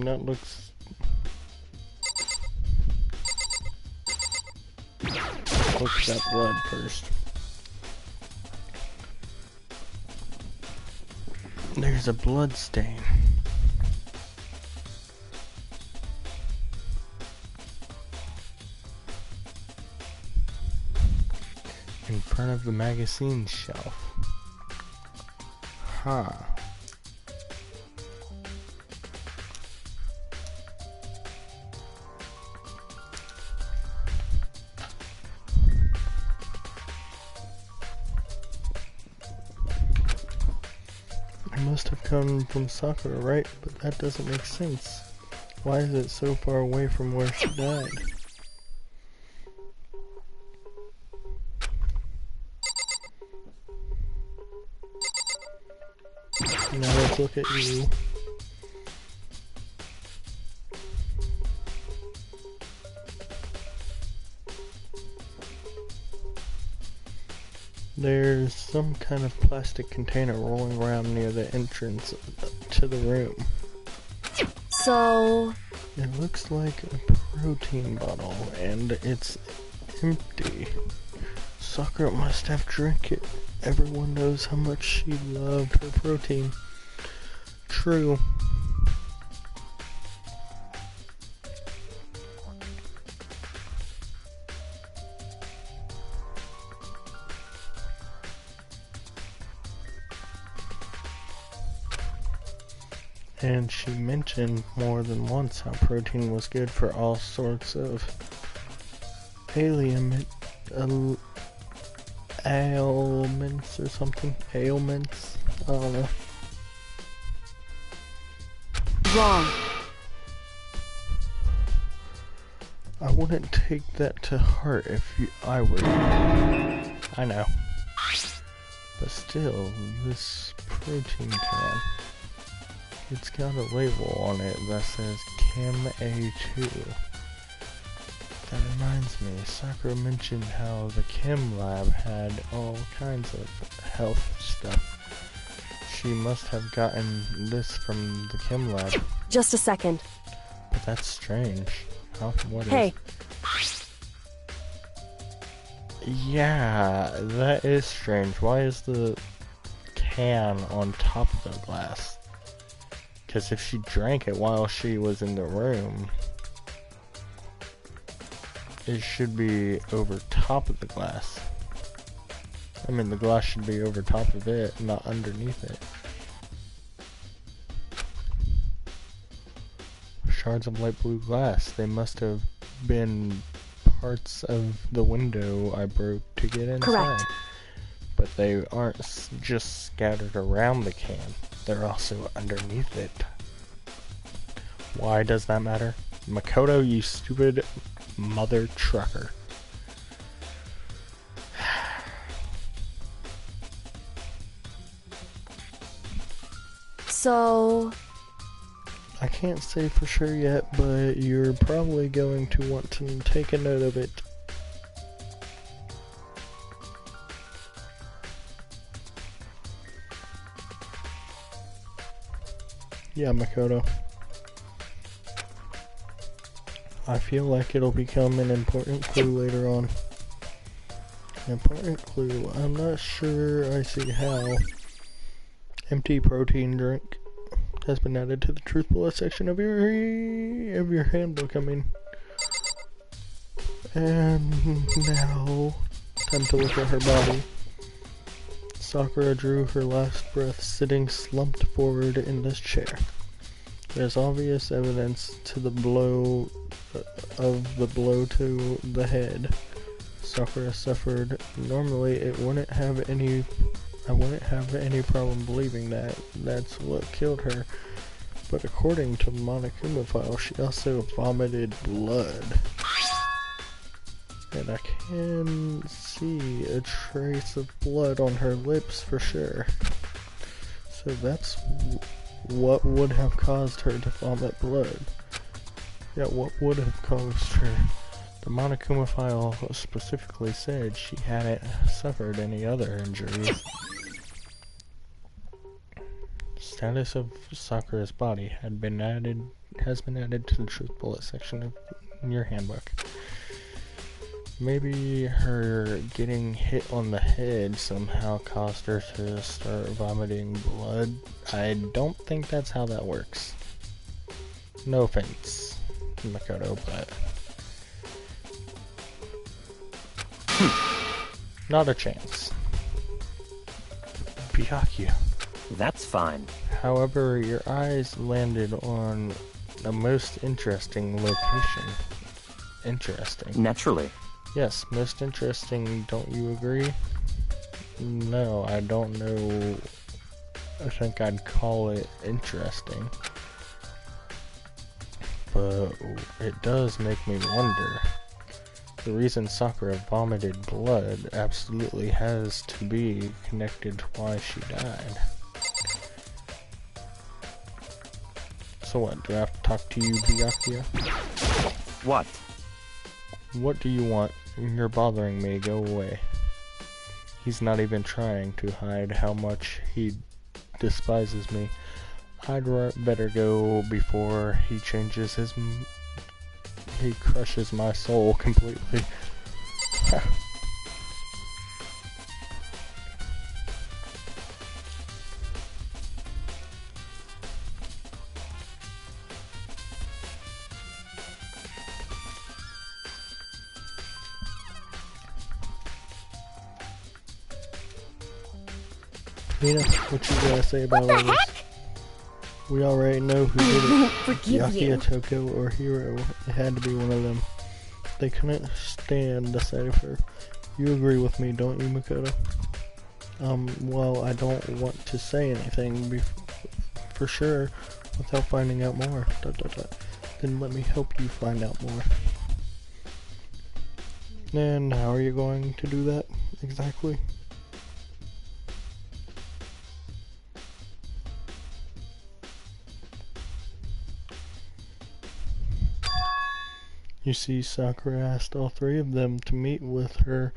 That looks... Look at that blood first. There's a blood stain. In front of the magazine shelf. Huh. Must have come from Sakura, right? But that doesn't make sense. Why is it so far away from where she died? Now let's look at you. There's some kind of plastic container rolling around near the entrance to the room. So... It looks like a protein bottle, and it's empty. Sakura must have drank it. Everyone knows how much she loved her protein. True. And she mentioned more than once how protein was good for all sorts of ailments or something. Ailments? I don't know. wrong. I wouldn't take that to heart if I were you. I know. But still, this protein can. It's got a label on it that says Chem A2. That reminds me, Sakura mentioned how the Chem lab had all kinds of health stuff. She must have gotten this from the Chem lab. Just a second. But that's strange. What Hey. Yeah, that is strange. Why is the can on top of the glass? Because if she drank it while she was in the room, it should be over top of the glass. I mean, the glass should be over top of it, not underneath it. Shards of light blue glass. They must have been parts of the window I broke to get inside. Correct. but they aren't just scattered around the can. They're also underneath it. Why does that matter? Makoto, you stupid mother trucker. So... I can't say for sure yet, but you're probably going to want to take a note of it. Yeah, Makoto. I feel like it'll become an important clue later on. An important clue. I'm not sure I see how. Empty protein drink has been added to the truth bullet section of your handbook, I mean. And now, time to look at her body. Sakura drew her last breath sitting slumped forward in this chair. There's obvious evidence to the blow of the blow to the head Sakura suffered. Normally I wouldn't have any problem believing that that's what killed her. But according to the Monokuma file, she also vomited blood. And I can see a trace of blood on her lips for sure. So that's what would have caused her to vomit blood. Yeah, what would have caused her? The Monokuma file specifically said she hadn't suffered any other injuries. Status of Sakura's body has been added to the truth bullet section of your handbook. Maybe her getting hit on the head somehow caused her to start vomiting blood. I don't think that's how that works. No offense, Makoto, but... not a chance. Byakuya. That's fine. However, your eyes landed on a most interesting location. Interesting. Naturally. Yes, most interesting, don't you agree? No, I don't know. I think I'd call it interesting. But it does make me wonder. The reason Sakura vomited blood absolutely has to be connected to why she died. So what, do I have to talk to you, Byakuya? What? What do you want? You're bothering me, go away. He's not even trying to hide how much he despises me. I'd better go before he changes his... he crushes my soul completely. Nina, what you gotta say about all this? We already know who did it. Forgive you. Byakuya, Toko, or Hiro. It had to be one of them. They couldn't stand the sight of her. You agree with me, don't you, Makoto? Well, I don't want to say anything for sure without finding out more. ... Then let me help you find out more. And how are you going to do that, exactly? You see, Sakura asked all three of them to meet with her,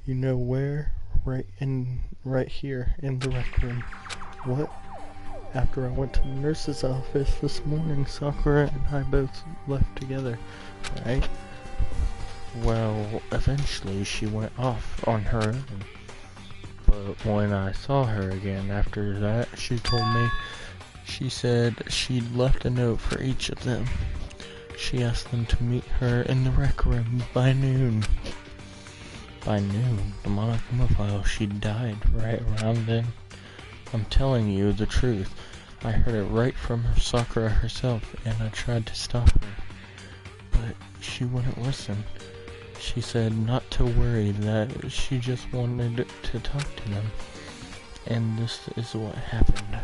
you know where? Right here, in the rec room. What? After I went to the nurse's office this morning, Sakura and I both left together, right? Well, eventually she went off on her own. But when I saw her again after that, she told me, she said she'd left a note for each of them. She asked them to meet her in the rec room by noon. By noon, the Monokuma file, she died right around then. I'm telling you the truth. I heard it right from Sakura herself, and I tried to stop her. But she wouldn't listen. She said not to worry, that she just wanted to talk to them. And this is what happened.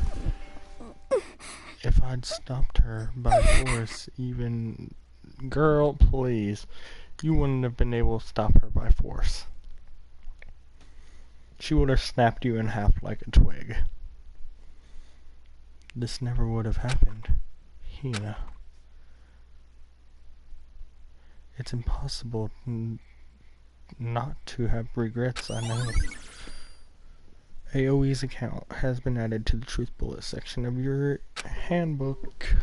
If I'd stopped her by force, even... Girl, please. You wouldn't have been able to stop her by force. She would have snapped you in half like a twig. This never would have happened, Hina. It's impossible not to have regrets, I know. AOE's account has been added to the Truth Bullet section of your handbook.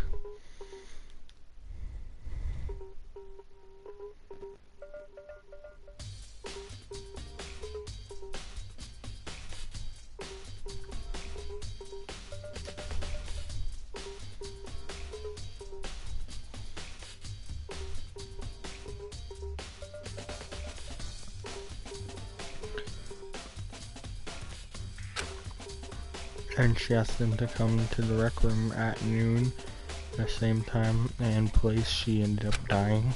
And she asked them to come to the rec room at noon, the same time and place she ended up dying.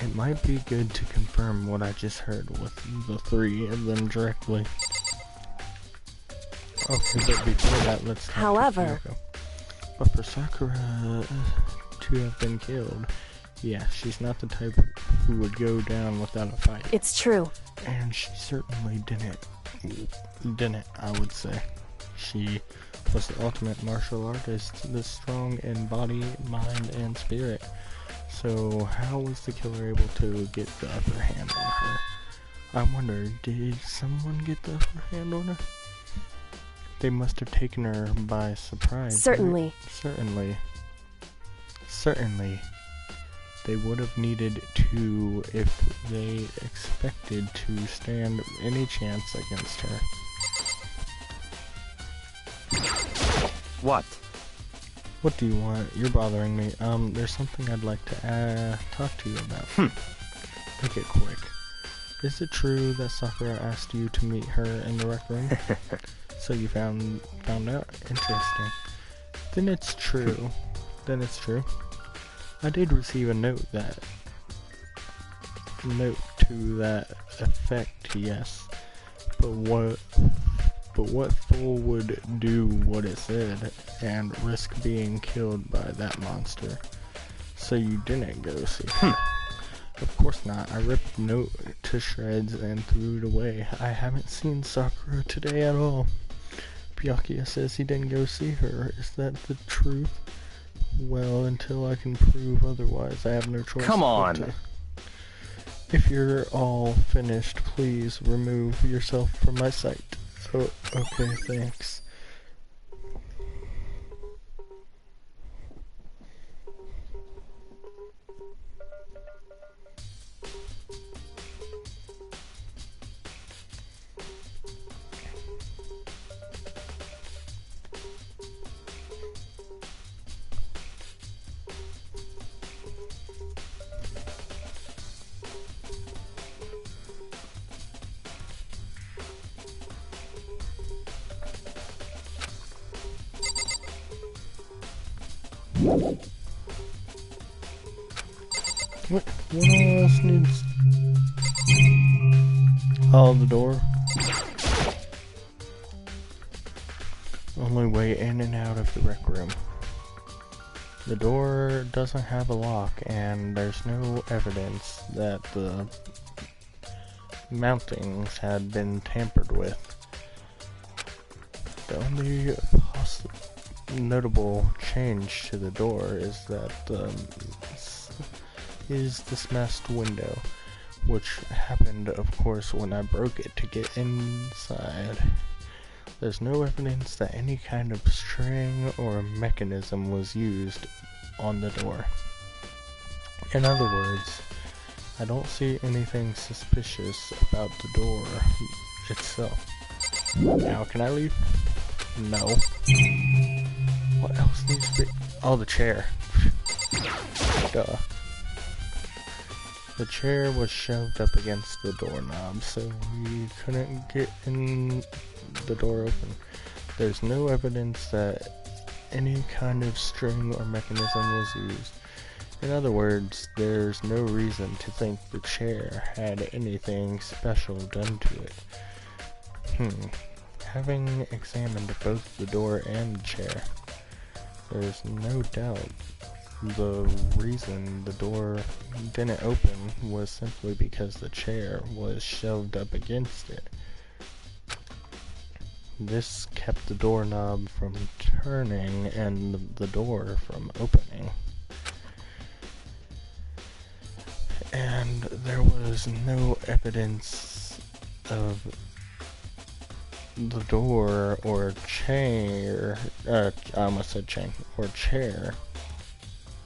It might be good to confirm what I just heard with the three of them directly. Okay, but before that, let's talk However, to Kyoko. But for Sakura to have been killed, yeah, she's not the type who would go down without a fight. it's true. And she certainly didn't, I would say. She was the ultimate martial artist, the strong in body, mind, and spirit. So how was the killer able to get the upper hand on her? I wonder, did someone get the upper hand on her? They must have taken her by surprise. Certainly. Right? Certainly. They would have needed to if they expected to stand any chance against her. What? What do you want? You're bothering me. There's something I'd like to talk to you about. Make it quick. Is it true that Sakura asked you to meet her in the rec room? So you found out? Interesting. Then it's true. I did receive a note to that effect, yes. But what fool would do what it said and risk being killed by that monster? So you didn't go see her. Of course not. I ripped the note to shreds and threw it away. I haven't seen Sakura today at all. Byakuya says he didn't go see her. Is that the truth? Well, until I can prove otherwise, I have no choice. Come on! If you're all finished, please remove yourself from my sight. Oh, okay, thanks. What else needs... Oh, the door. Only way in and out of the rec room. The door doesn't have a lock, and there's no evidence that the mountings had been tampered with. The only notable change to the door is that the smashed window, which happened, of course, when I broke it to get inside. There's no evidence that any kind of string or mechanism was used on the door. In other words, I don't see anything suspicious about the door itself. Now, can I leave? No. What else needs to be... Oh, the chair. Duh. The chair was shoved up against the doorknob, so we couldn't get in the door open. There's no evidence that any kind of string or mechanism was used. In other words, there's no reason to think the chair had anything special done to it. Having examined both the door and the chair, there's no doubt the reason the door didn't open was simply because the chair was shoved up against it. This kept the doorknob from turning and the door from opening. And there was no evidence of the door or chair, I almost said chain, or chair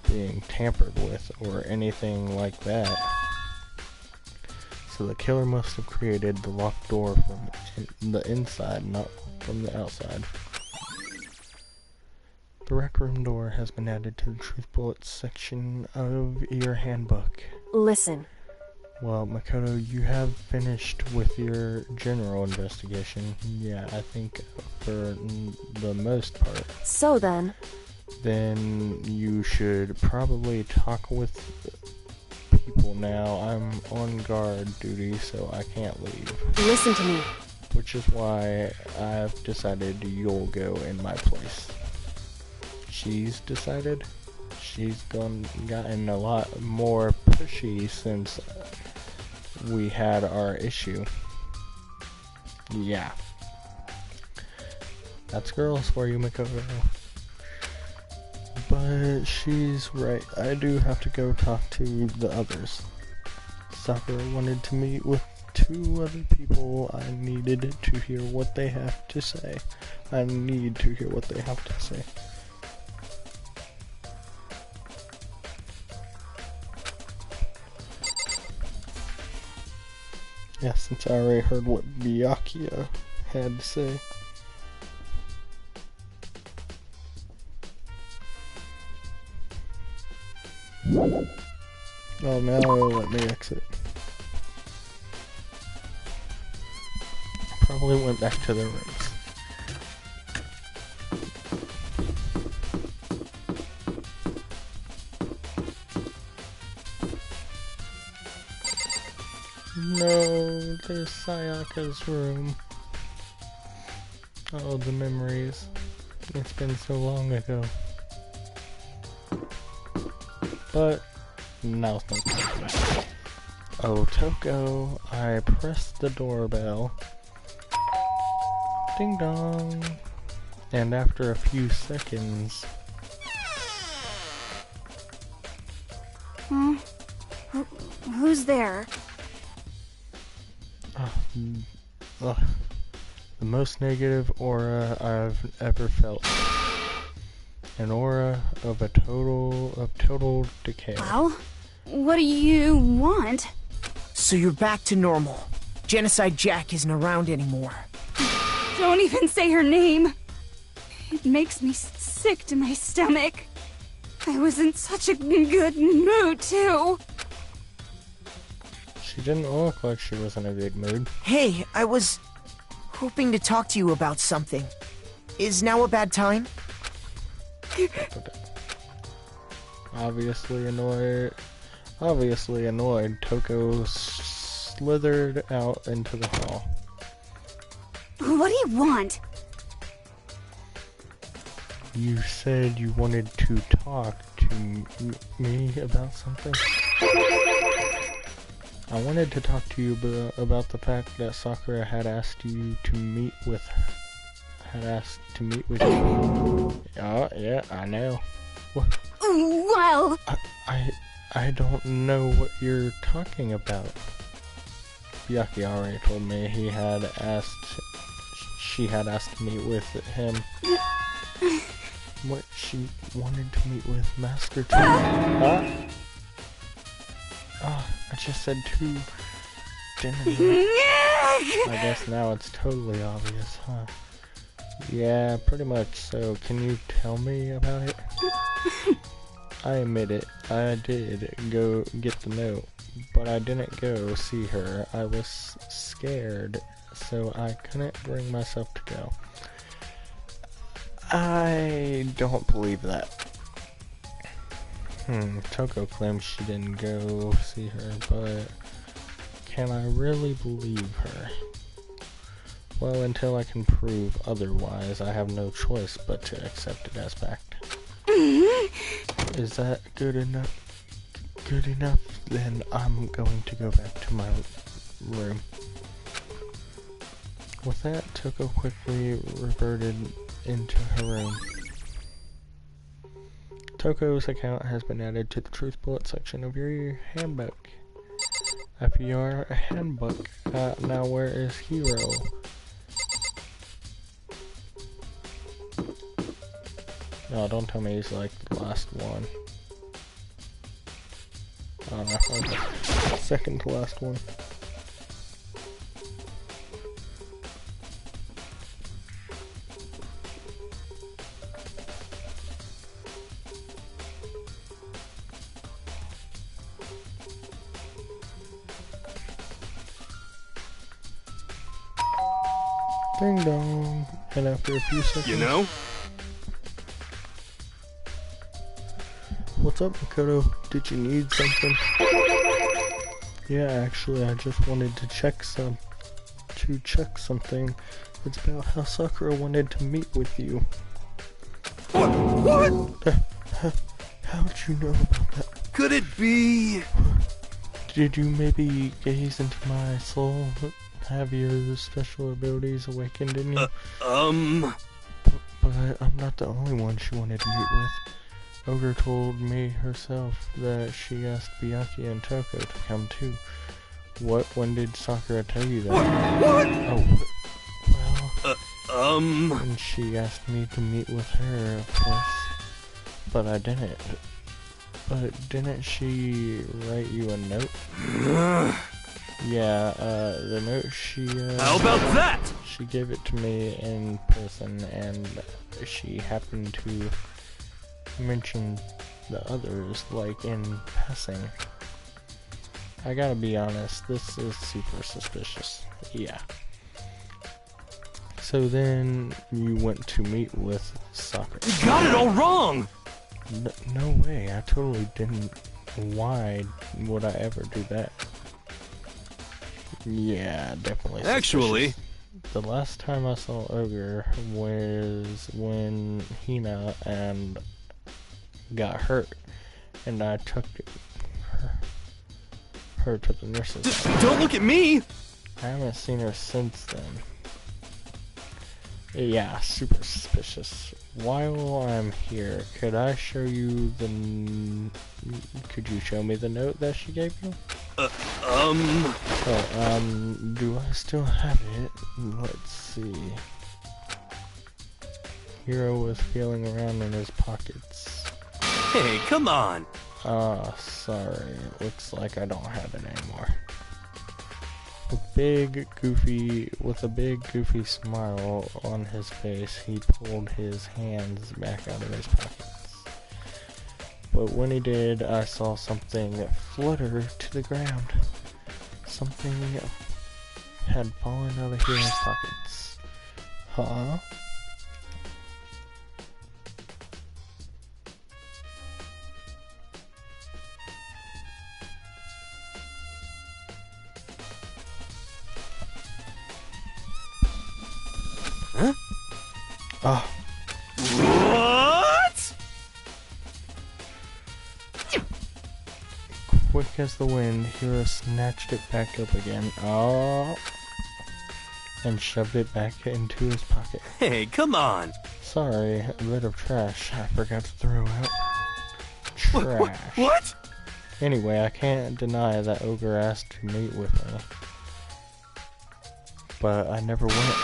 being tampered with or anything like that. So the killer must have created the locked door from the inside, not from the outside. The rec room door has been added to the Truth Bullets section of your handbook. Listen. Well, Makoto, you have finished with your general investigation. Yeah, I think for the most part. So then you should probably talk with people now. I'm on guard duty, so I can't leave. listen to me. Which is why I've decided you'll go in my place. She's decided? She's gotten a lot more pushy since we had our issue. Yeah. That's girls for you, Makoto. But she's right. I do have to go talk to the others. Sakura wanted to meet with 2 other people. I needed to hear what they have to say. I need to hear what they have to say. Yeah, since I already heard what Byakuya had to say. Oh, now it'll let me exit. Probably went back to the rooms. No, there's Sayaka's room. Oh, the memories. It's been so long ago. But now it's not time. Oh, Toko, I pressed the doorbell. Ding dong. And after a few seconds... Who's there? The most negative aura I've ever felt. An aura of total decay. Well, what do you want? So you're back to normal. Genocide Jack isn't around anymore. Don't even say her name. It makes me sick to my stomach. I was in such a good mood, too. She didn't look like she was in a good mood. Hey, I was hoping to talk to you about something. Is now a bad time? Obviously annoyed, Toko slithered out into the hall. What do you want? You said you wanted to talk to me about something? I wanted to talk to you about the fact that Sakura had asked you to meet with her. You. Oh, yeah, I know. What? Well... I don't know what you're talking about. Byakuya already told me she had asked to meet with him. What, she wanted to meet with Master 2? Huh? Oh, I just said 2, didn't I? I guess now it's totally obvious, huh? Yeah, pretty much. So, can you tell me about it? I admit it, I did go get the note, but I didn't go see her. I was scared, so I couldn't bring myself to go. I don't believe that. Toko claims she didn't go see her, but can I really believe her? Well, until I can prove otherwise, I have no choice but to accept it as fact. Is that good enough? Good enough? Then I'm going to go back to my room. With that, Toko quickly reverted into her room. Toko's account has been added to the Truth Bullet section of your handbook. FER handbook. Now where is Hiro? No, don't tell me he's like the last one. Oh no, okay. Second to last one. Ding dong. And after a few seconds... You know? What's up, Makoto? Did you need something? Yeah, actually, I just wanted to check something. It's about how Sakura wanted to meet with you. What? How'd you know about that? Could it be? Did you maybe gaze into my soul? Have your special abilities awakened in you? But I'm not the only one she wanted to meet with. Ogre told me herself that she asked Byakuya and Toko to come too. When did Sakura tell you that? What? Oh, well... And she asked me to meet with her, of course. But I didn't. But didn't she write you a note? Yeah, the note she, How about that? She gave it to me in person, and she happened to mention the others, like, in passing. I gotta be honest, this is super suspicious. Yeah. So then, you went to meet with Sakura. You got it all wrong! No way, I totally didn't. Why would I ever do that? Yeah, definitely suspicious. Actually... The last time I saw Ogre was when Hina and got hurt, and I took her to the nurse's office. Don't look at me! I haven't seen her since then. Yeah, super suspicious. While I'm here, could I show you the... Could you show me the note that she gave you? Do I still have it? Let's see. Hiro was feeling around in his pockets. Hey, come on! Sorry. Looks like I don't have it anymore. With a big goofy smile on his face, he pulled his hands back out of his pockets. But when he did, I saw something flutter to the ground. Something had fallen out of Hiro's pockets. Huh? Huh? Ah. What? Quick as the wind, Hiro snatched it back up again. Oh. And shoved it back into his pocket. Hey, come on! Sorry, a bit of trash I forgot to throw out. Trash. What? Anyway, I can't deny that Ogre asked to meet with me. But I never went.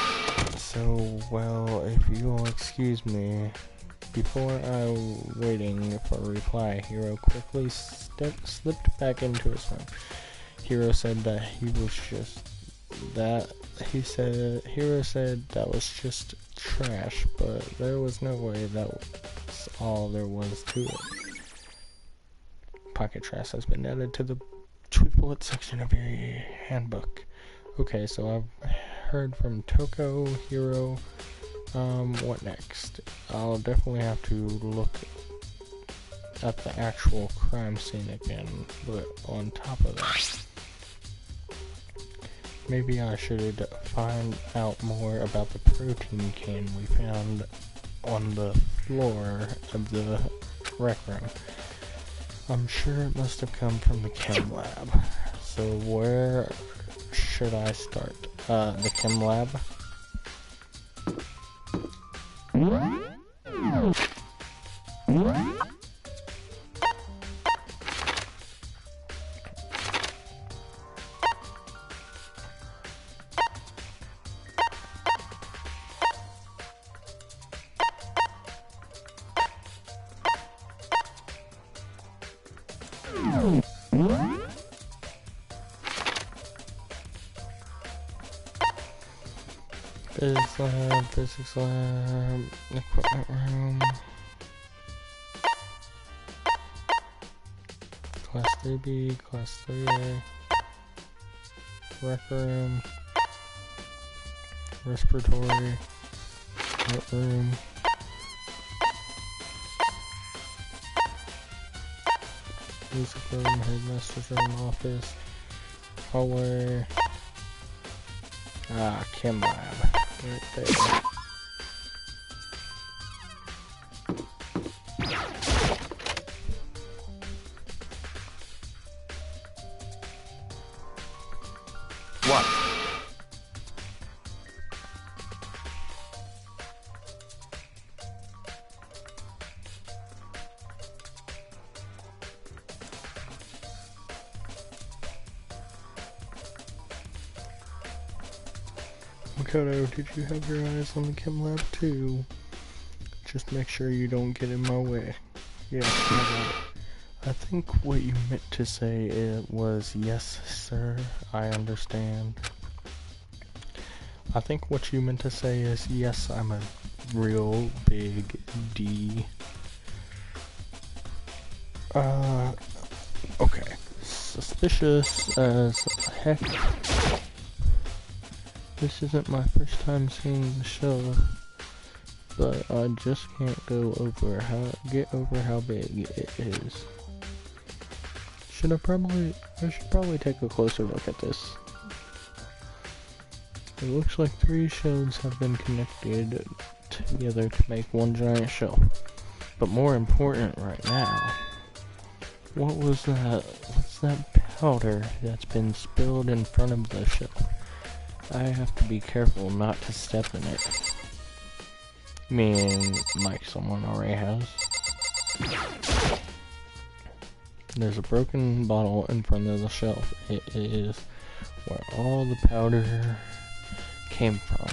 So, well, if you'll excuse me, before waiting for a reply, Hiro quickly slipped back into his room. Hiro said that Hiro said that was just trash, but there was no way that was all there was to it. Pocket trash has been added to the Truth Bullet section of your handbook. Okay, so I've heard from Toko, Hiro. What next? I'll definitely have to look at the actual crime scene again, but on top of that, maybe I should find out more about the protein can we found on the floor of the rec room. I'm sure it must have come from the chem lab. So where should I start? The chem lab? Physics lab, equipment room, class 3B, class 3A, rec room, respiratory, art room, music room, headmaster's room, office, hallway, chem lab. Right there. What? Makoto, did you have your eyes on the chem lab too? Just make sure you don't get in my way. Yeah, I got it. I think what you meant to say was, yes, sir, I understand. I think what you meant to say is, yes, I'm a real big D. Okay. Suspicious as heck. This isn't my first time seeing the show, but I just can't get over how big it is. I should probably take a closer look at this. It looks like 3 shelves have been connected together to make one giant shelf. But more important right now, what's that powder that's been spilled in front of the shelf? I have to be careful not to step in it. Meaning, like someone already has. There's a broken bottle in front of the shelf. It is where all the powder came from.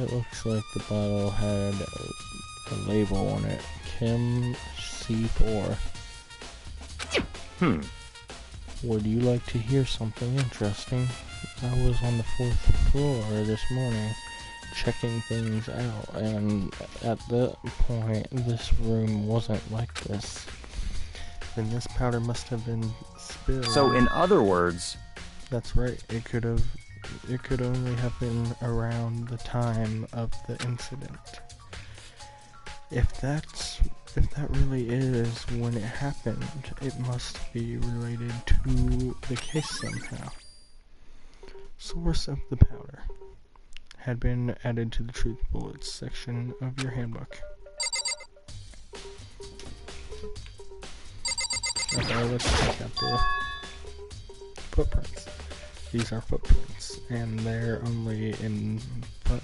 It looks like the bottle had a label on it. Chem C4. Would you like to hear something interesting? I was on the 4th floor this morning checking things out, and at that point this room wasn't like this. And this powder must have been spilled. So in other words... That's right, it could only have been around the time of the incident. If that really is when it happened, it must be related to the case somehow. Source of the powder had been added to the Truth Bullets section of your handbook. Okay, let's check out the footprints. These are footprints, and they're only in front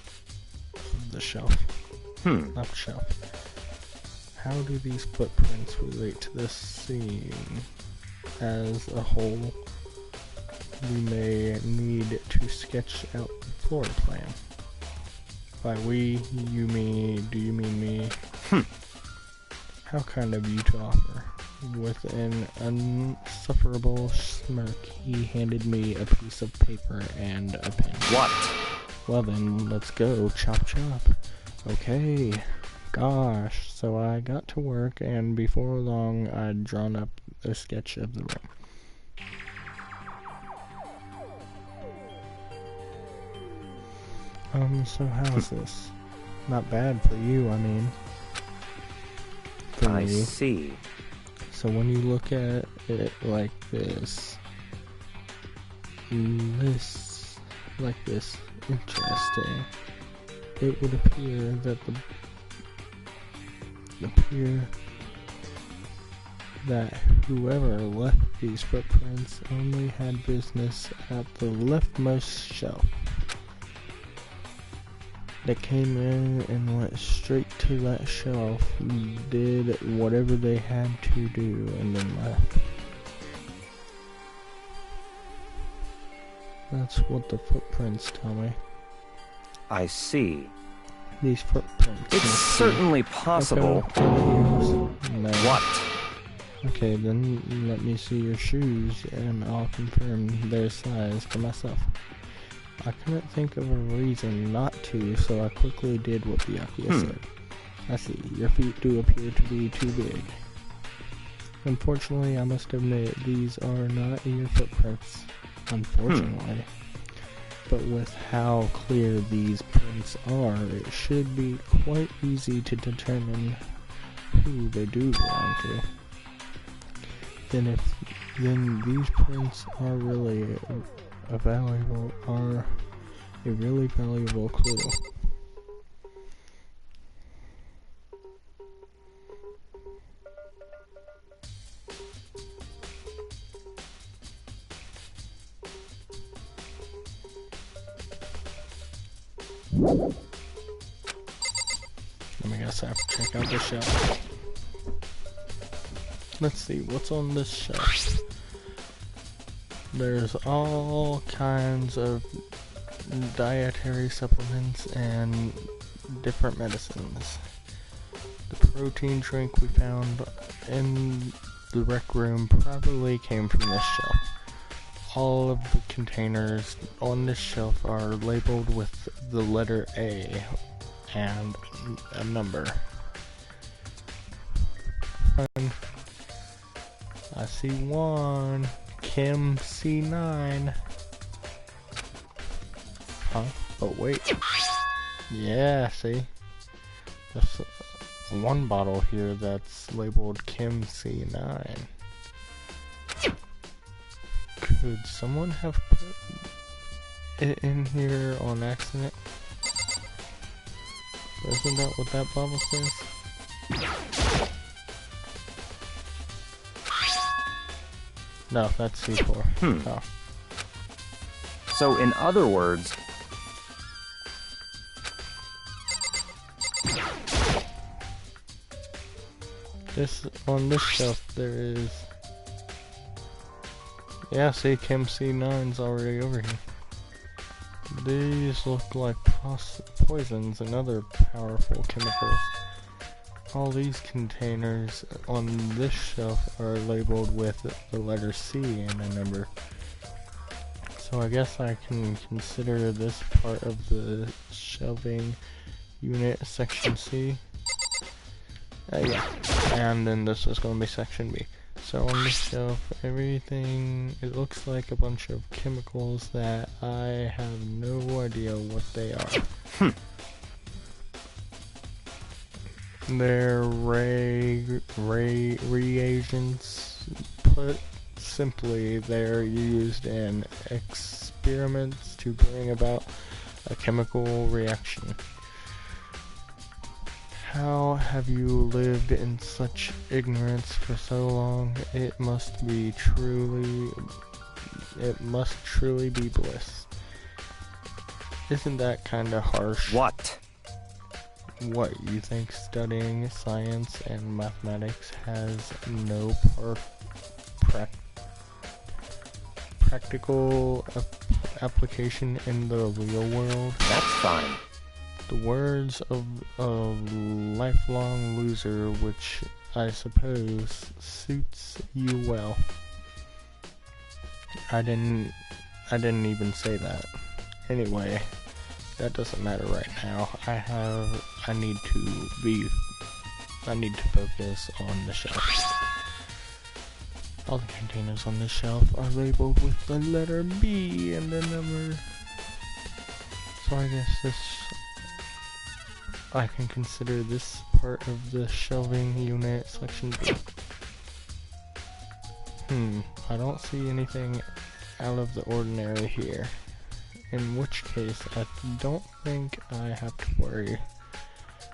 of the shelf. Left shelf. How do these footprints relate to this scene as a whole? We may need to sketch out the floor plan. By we, do you mean me? How kind of you to offer. With an unsufferable smirk, he handed me a piece of paper and a pen. What? Well then, let's go. Chop chop. Okay. Gosh. So I got to work, and before long, I'd drawn up a sketch of the room. So how's this? Not bad for you, I mean. I thingy. see. So when you look at it like this, interesting, it would appear that whoever left these footprints only had business at the leftmost shelf. They came in and went straight to that shelf, did whatever they had to do, and then left. That's what the footprints tell me. I see. These footprints. It's certainly possible. Okay, no. What? Okay, then let me see your shoes and I'll confirm their size for myself. I couldn't think of a reason not to, so I quickly did what Byakuya said. I see, your feet do appear to be too big. Unfortunately, I must admit, these are not your footprints. Unfortunately. But with how clear these prints are, it should be quite easy to determine who they do belong to. Then these prints are really a really valuable clue. Let me guess, I have to check out this shelf. Let's see, what's on this shelf? There's all kinds of dietary supplements and different medicines. The protein drink we found in the rec room probably came from this shelf. All of the containers on this shelf are labeled with the letter A and a number. And I see one. Kim C9. Huh? Oh wait. Yeah, see? There's one bottle here that's labeled Kim C9. Could someone have put it in here on accident? Isn't that what that bottle says? No, that's C4. Oh. So in other words, on this shelf there is. Yeah, see, Kim C9's already over here. These look like poisons and other powerful chemicals. All these containers on this shelf are labeled with the letter C and a number. So I guess I can consider this part of the shelving unit section C. Yeah, and then this is going to be section B. So on this shelf, everything, it looks like a bunch of chemicals that I have no idea what they are. They're reagents. Put simply, they're used in experiments to bring about a chemical reaction. How have you lived in such ignorance for so long? It must truly be bliss. Isn't that kinda harsh? what? What, you think studying science and mathematics has no practical application in the real world? That's fine. The words of a lifelong loser, which I suppose suits you well. I didn't even say that. Anyway, that doesn't matter right now. I need to focus on the shelf. All the containers on this shelf are labeled with the letter B and the number. So I guess I can consider this part of the shelving unit, section B. I don't see anything out of the ordinary here. In which case, I don't think I have to worry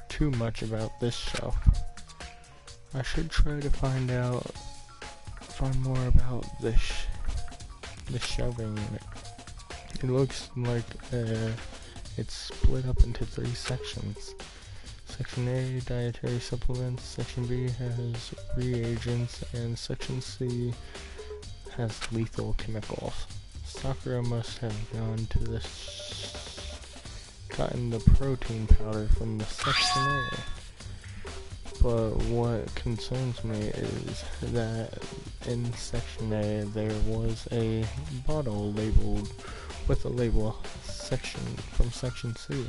too much about this shelf. I should try to find more about this shelving unit. It looks like it's split up into 3 sections. Section A, dietary supplements, Section B has reagents, and Section C has lethal chemicals. Sakura must have gotten the protein powder from the Section A. But what concerns me is that in Section A there was a bottle labeled with a label from Section C.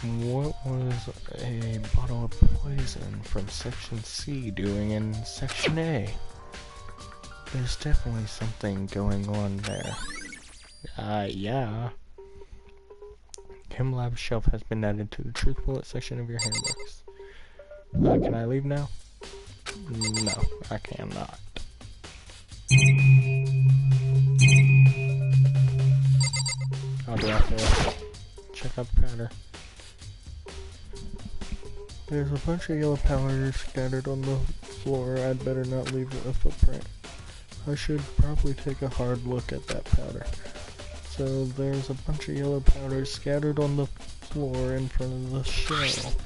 What was a bottle of poison from Section C doing in Section A? There's definitely something going on there. Yeah. Chem Lab shelf has been added to the Truth Bullet section of your handbooks. Can I leave now? No, I cannot. I'll do have to check out the powder. There's a bunch of yellow powder scattered on the floor. I'd better not leave a footprint. I should probably take a hard look at that powder. So there's a bunch of yellow powder scattered on the floor in front of the shelf.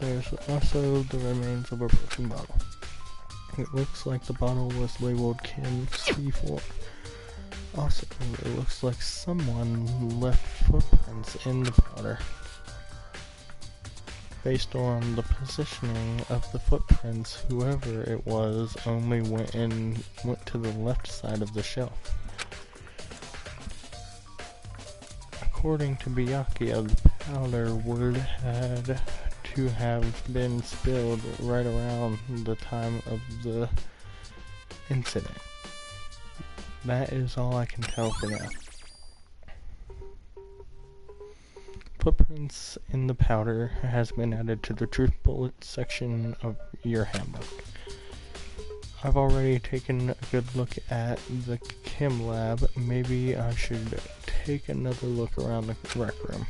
There's also the remains of a broken bottle. It looks like the bottle was labeled Chem C4. Also, it looks like someone left footprints in the powder. Based on the positioning of the footprints, whoever it was only went to the left side of the shelf. According to Byakuya, the powder would have to have been spilled right around the time of the incident. That is all I can tell for now. Footprints in the powder has been added to the Truth Bullet section of your handbook. I've already taken a good look at the Chem Lab. Maybe I should take another look around the rec room.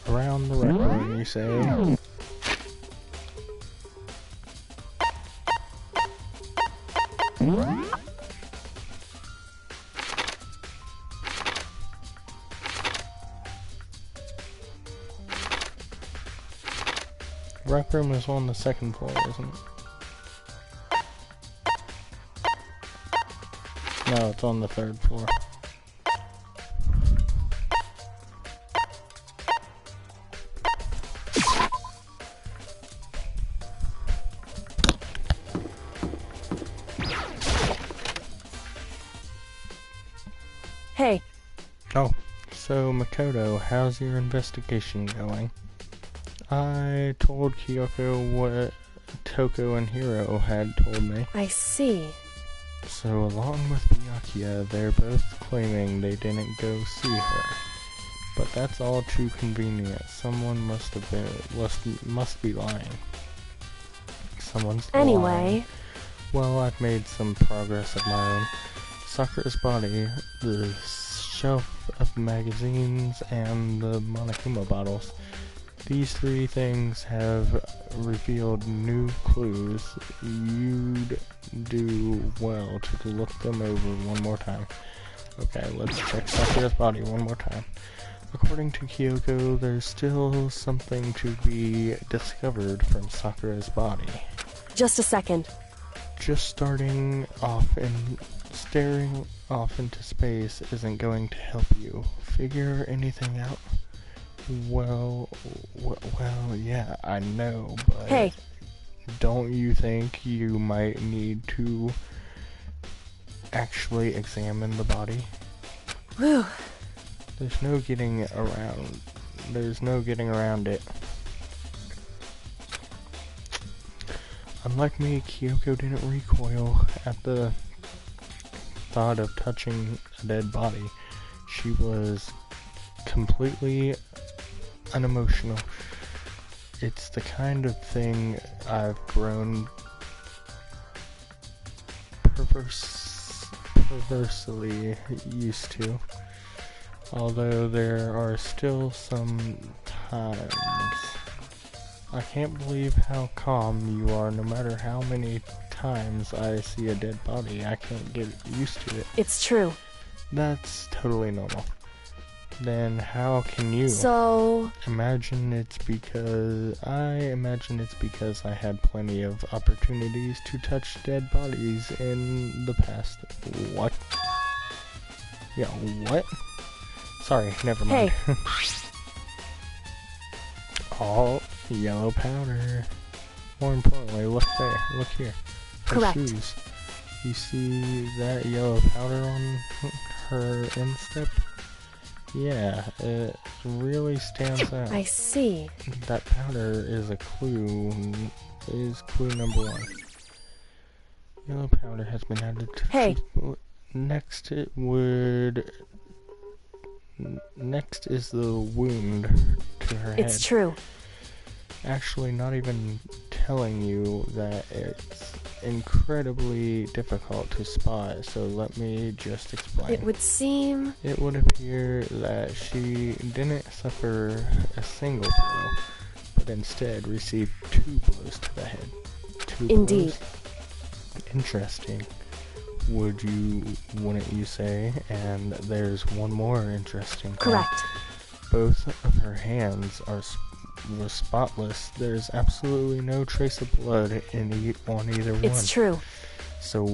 Around the rec room, you say? Rec room is on the 2nd floor, isn't it? No, it's on the 3rd floor. Hey. Oh, so Makoto, how's your investigation going? I told Kyoko what Toko and Hiro had told me. I see. So along with Byakuya, they're both claiming they didn't go see her. But that's all too convenient. Someone must be lying. Someone's Anyway. lying. Well, I've made some progress of my own. Sakura's body, the shelf of magazines, and the Monokuma bottles. These 3 things have revealed new clues. You'd do well to look them over one more time. Okay, let's check Sakura's body one more time. According to Kyoko, there's still something to be discovered from Sakura's body. Just a second. Just starting off and staring off into space isn't going to help you figure anything out. Well, yeah, I know, but Hey. Don't you think you might need to actually examine the body? Whew. There's no getting around it. Unlike me, Kyoko didn't recoil at the thought of touching a dead body. She was completely unemotional. It's the kind of thing I've grown perversely used to. Although there are still some times. I can't believe how calm you are no matter how many times I see a dead body. I can't get used to it. It's true. That's totally normal. Then how can you? So... I imagine it's because I had plenty of opportunities to touch dead bodies in the past. What? Yeah, what? Sorry, never mind. Hey. All yellow powder. More importantly, look there, look here. Her Correct. shoes. You see that yellow powder on her instep? Yeah, it really stands out. I see. That powder is a clue, clue number 1. Yellow powder has been added to... Hey. Next is the wound to her head. It's true. Actually, not even telling you that it's incredibly difficult to spot, so let me just explain. It would seem... It would appear that she didn't suffer a single blow, but instead received 2 blows to the head. 2 Indeed. blows? Interesting. Wouldn't you say? And there's one more interesting thing. Correct. Both of her hands were spotless. There's absolutely no trace of blood on either one. It's true. So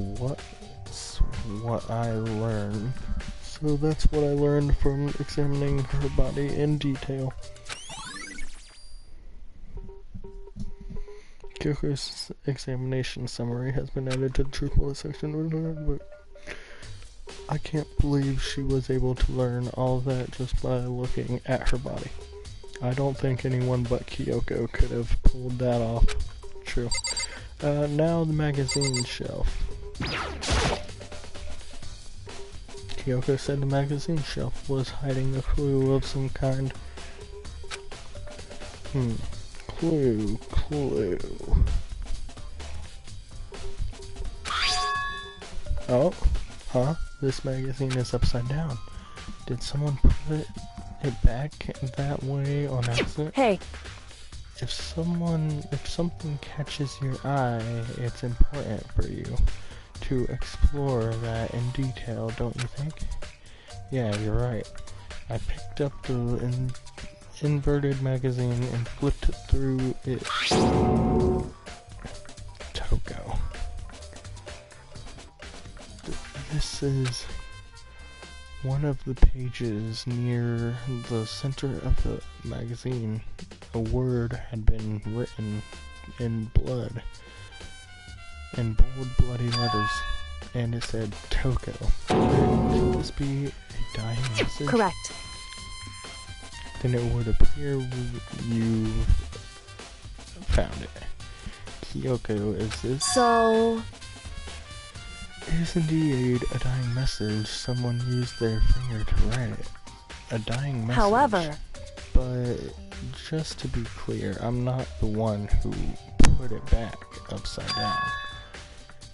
that's what I learned. So that's what I learned from examining her body in detail. Kyoko's examination summary has been added to the true bullet section, but I can't believe she was able to learn all that just by looking at her body. I don't think anyone but Kyoko could have pulled that off. True. Now the magazine shelf. Kyoko said the magazine shelf was hiding a clue of some kind. Clue. Oh, huh? This magazine is upside down. Did someone put it back that way on accident? Hey. If something catches your eye, it's important for you to explore that in detail, don't you think? Yeah, you're right. I picked up the inverted magazine and flipped through it. Toko. This is one of the pages near the center of the magazine. A word had been written in blood, in bold, bloody letters, and it said Toko. Could this be a dying message? Correct. Then it would appear you found it. Kyoko, is this? So... It is indeed a dying message. Someone used their finger to write it. A dying message. However... But just to be clear, I'm not the one who put it back upside down.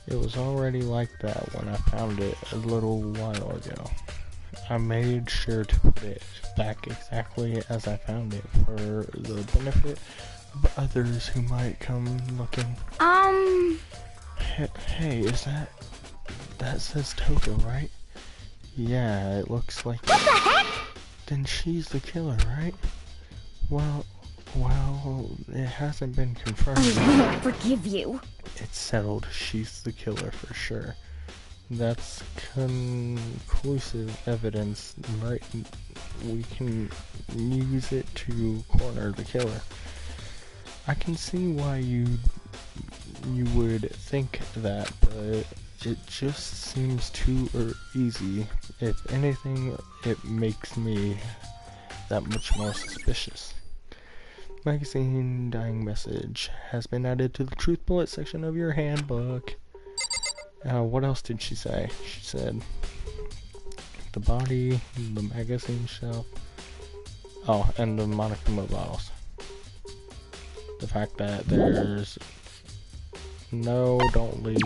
It was already like that when I found it a little while ago. I made sure to put it back exactly as I found it for the benefit of others who might come looking. Hey, is that says Toko, right? Yeah, it looks like... What the heck? Then she's the killer, right? Well, it hasn't been confirmed. I won't forgive you. It's settled. She's the killer for sure. That's conclusive evidence, right? We can use it to corner the killer. I can see why you would think that, but it just seems too easy. If anything, it makes me that much more suspicious. Magazine dying message has been added to the truth bullet section of your handbook. What else did she say? She said the body, the magazine shelf, oh, and the Monokuma bottles. The fact that there's no, don't leave.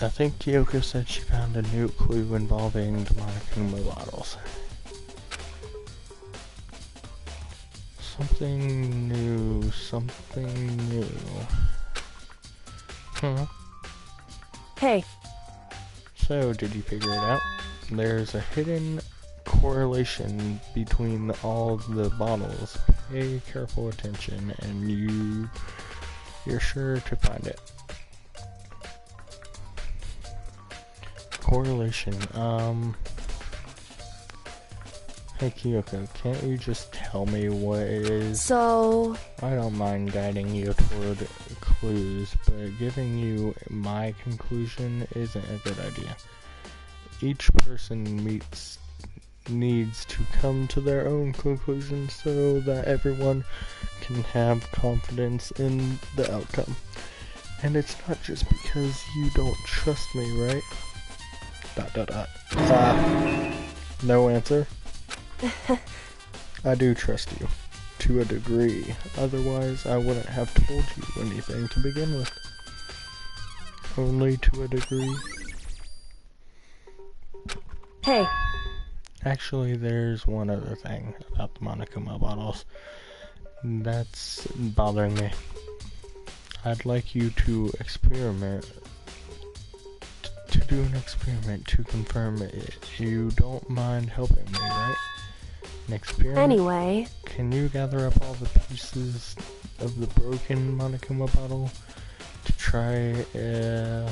I think Kyoko said she found a new clue involving the Monokuma bottles. Something new, something new. Huh? Hey, So, did you figure it out? There's a hidden correlation between all the bottles. Pay careful attention and you're sure to find it. Correlation, Hey Kyoko, can't you just tell me what it is? so... I don't mind guiding you toward clues, but giving you my conclusion isn't a good idea. Each person needs to come to their own conclusion so that everyone can have confidence in the outcome. And it's not just because you don't trust me, right? ... No answer? I do trust you. To a degree. Otherwise, I wouldn't have told you anything to begin with. Only to a degree. Hey, Actually, there's one other thing about the Monokuma bottles that's bothering me. I'd like you to experiment. To do an experiment to confirm it. You don't mind helping me, right? An experiment? anyway, Can you gather up all the pieces of the broken Monokuma bottle to try to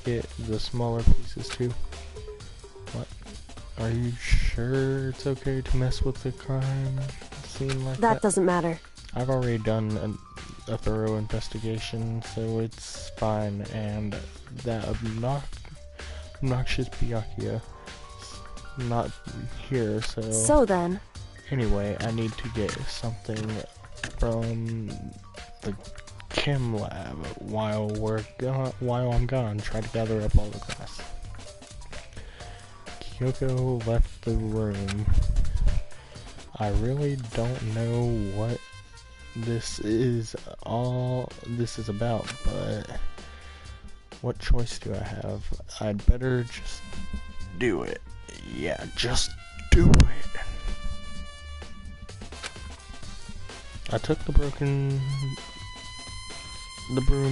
get the smaller pieces too? What? Are you sure it's okay to mess with the crime scene like that? that doesn't matter. I've already done a thorough investigation, so it's fine, and that obnoxious Byakuya not here, So then, anyway, I need to get something from the chem lab while I'm gone. Try to gather up all the glass. Kyoko left the room. I really don't know what this is about, but what choice do I have? I'd better just do it. Yeah, just do it. I took the broom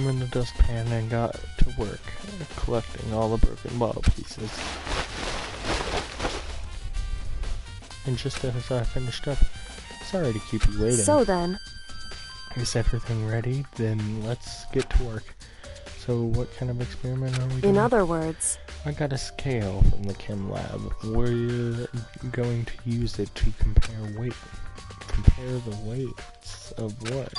and the dustpan and got to work collecting all the broken bottle pieces. And just as I finished up, sorry to keep you waiting. so then, Is everything ready? Then let's get to work. So what kind of experiment are we doing? in other words, I got a scale from the chem lab. We're going to use it to compare weight. Compare the weights of what?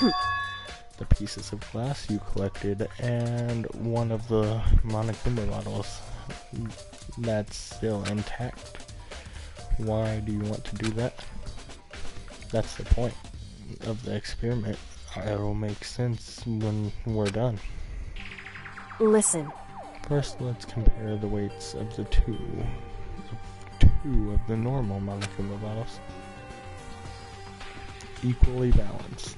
The pieces of glass you collected and one of the Monokuma bottles that's still intact. Why do you want to do that? That's the point of the experiment. It'll make sense when we're done. listen, First, let's compare the weights of two of the normal Monokuma bottles. Equally balanced.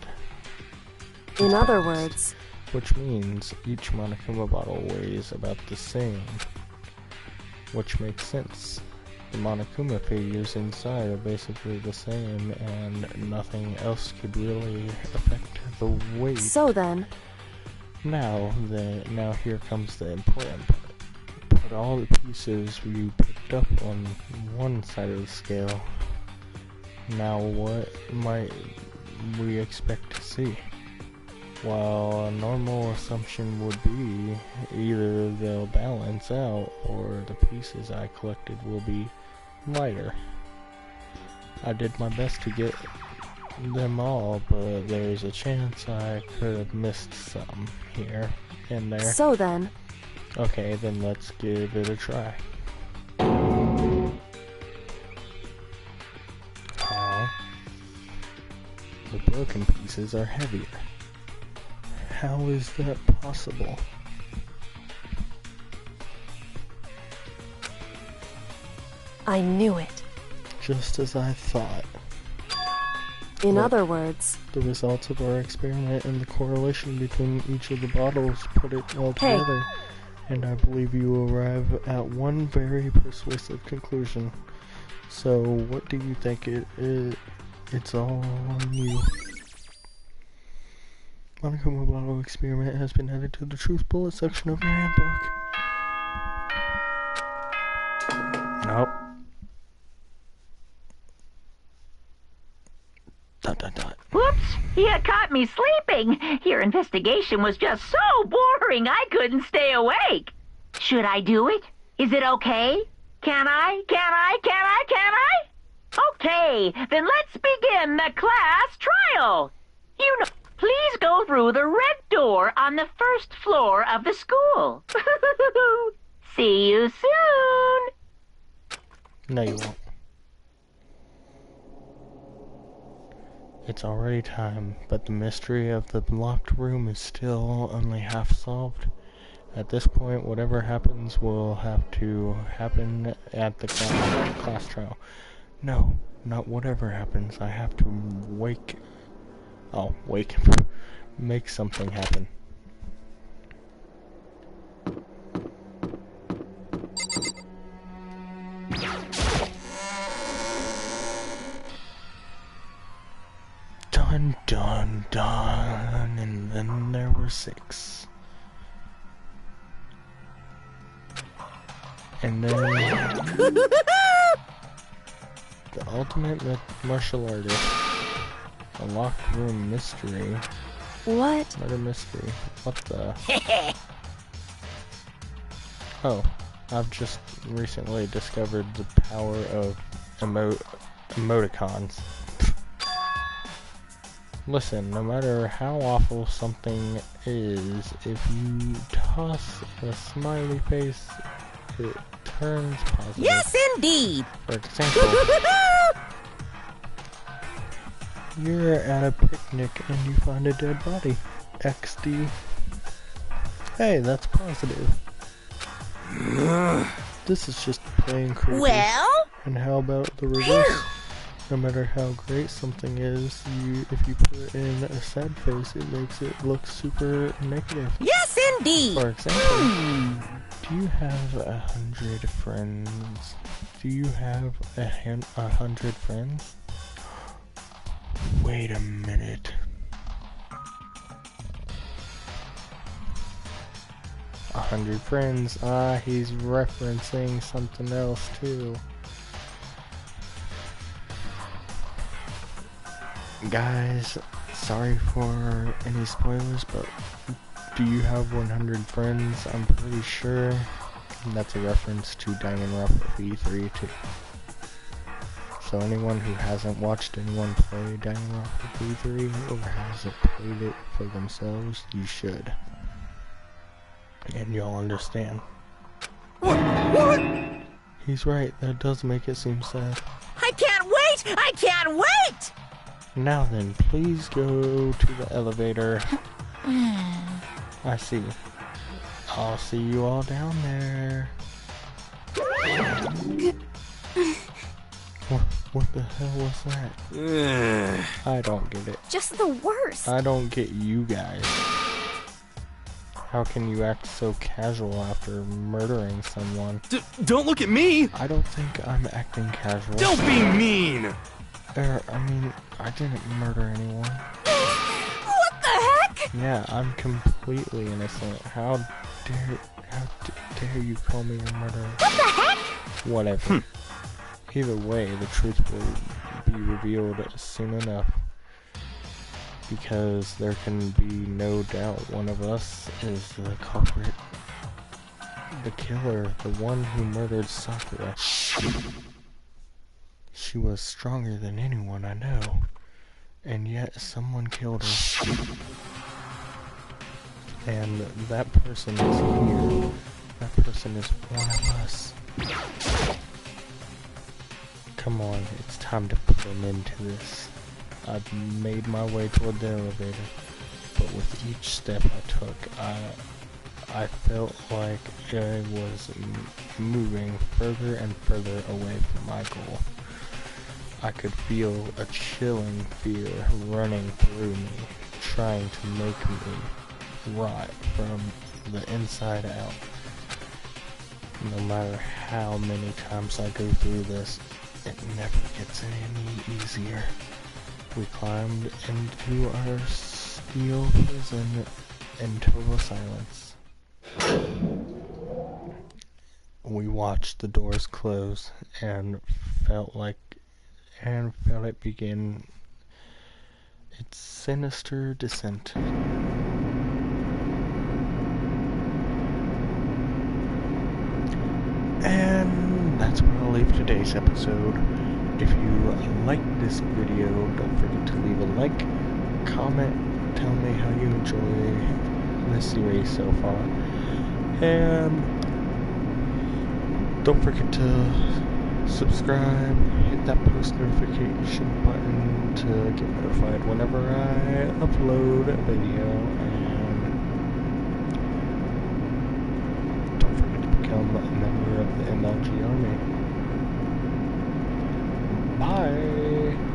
in other words, Which means each Monokuma bottle weighs about the same. Which makes sense. The Monokuma figures inside are basically the same, and nothing else could really affect the weight. so then, Now here comes the important part. Put all the pieces you picked up on one side of the scale. Now what might we expect to see? While a normal assumption would be either they'll balance out or the pieces I collected will be lighter. I did my best to get them all, but there's a chance I could have missed some here and there. so then, Okay, then let's give it a try. broken pieces are heavier. How is that possible? I knew it. Just as I thought. In What? other words, The results of our experiment and the correlation between each of the bottles put it all Hey. together. And I believe you will arrive at one very persuasive conclusion. So, what do you think it is? It's all on you. Monokuma bottle experiment has been added to the truth bullet section of your handbook. Nope. Dot dot dot. Whoops! You caught me sleeping. Your investigation was just so boring I couldn't stay awake. Should I do it? Is it okay? Can I? Okay, then let's begin the class trial. Please go through the red door on the first floor of the school. See you soon. No, you won't. It's already time, but the mystery of the locked room is still only half solved. At this point, whatever happens will have to happen at the class trial. No, not whatever happens. I have to make something happen. Dun dun dun, and then there were 6. And then the ultimate martial artist, a locked room mystery. what? Murder mystery. What the? Oh, I've just recently discovered the power of emoticons. Listen, no matter how awful something is, if you toss a smiley face, it turns positive. Yes, indeed! For example, you're at a picnic and you find a dead body. XD. Hey, that's positive. This is just plain creepy. Well? And how about the reverse? No matter how great something is, if you put in a sad face, it makes it look super negative. Yes, indeed! For example, do you have 100 friends? Do you have 100 friends? Wait a minute. 100 friends. Ah, he's referencing something else too. Guys, sorry for any spoilers, but do you have 100 friends? I'm pretty sure that's a reference to Danganronpa V3 too. So anyone who hasn't watched anyone play Danganronpa V3 or hasn't played it for themselves, you should. And you'll understand. What? He's right, that does make it seem sad. I can't wait! I can't wait! Now then, please go to the elevator. I see. I'll see you all down there. What the hell was that? I don't get it. Just the worst. I don't get you guys. How can you act so casual after murdering someone? Don't look at me! I don't think I'm acting casual. Don't be mean! I didn't murder anyone. What the heck? Yeah, I'm completely innocent. How dare you call me a murderer? What the heck? Whatever. Either way, the truth will be revealed soon enough. Because there can be no doubt one of us is the culprit. The killer, the one who murdered Sakura. She was stronger than anyone I know. And yet someone killed her. And that person is here. That person is one of us. Come on, it's time to put an end to this. I made my way toward the elevator, but with each step I took, I felt like I was moving further and further away from my goal. I could feel a chilling fear running through me, trying to make me rot from the inside out. No matter how many times I go through this, it never gets any easier. We climbed into our steel prison in total silence. We watched the doors close and felt it begin its sinister descent. And that's where I'll leave today's episode. If you liked this video, don't forget to leave a like, comment, tell me how you enjoy this series so far. And don't forget to subscribe, hit that post notification button to get notified whenever I upload a video, and don't forget to become a member of the MLG Army. Bye!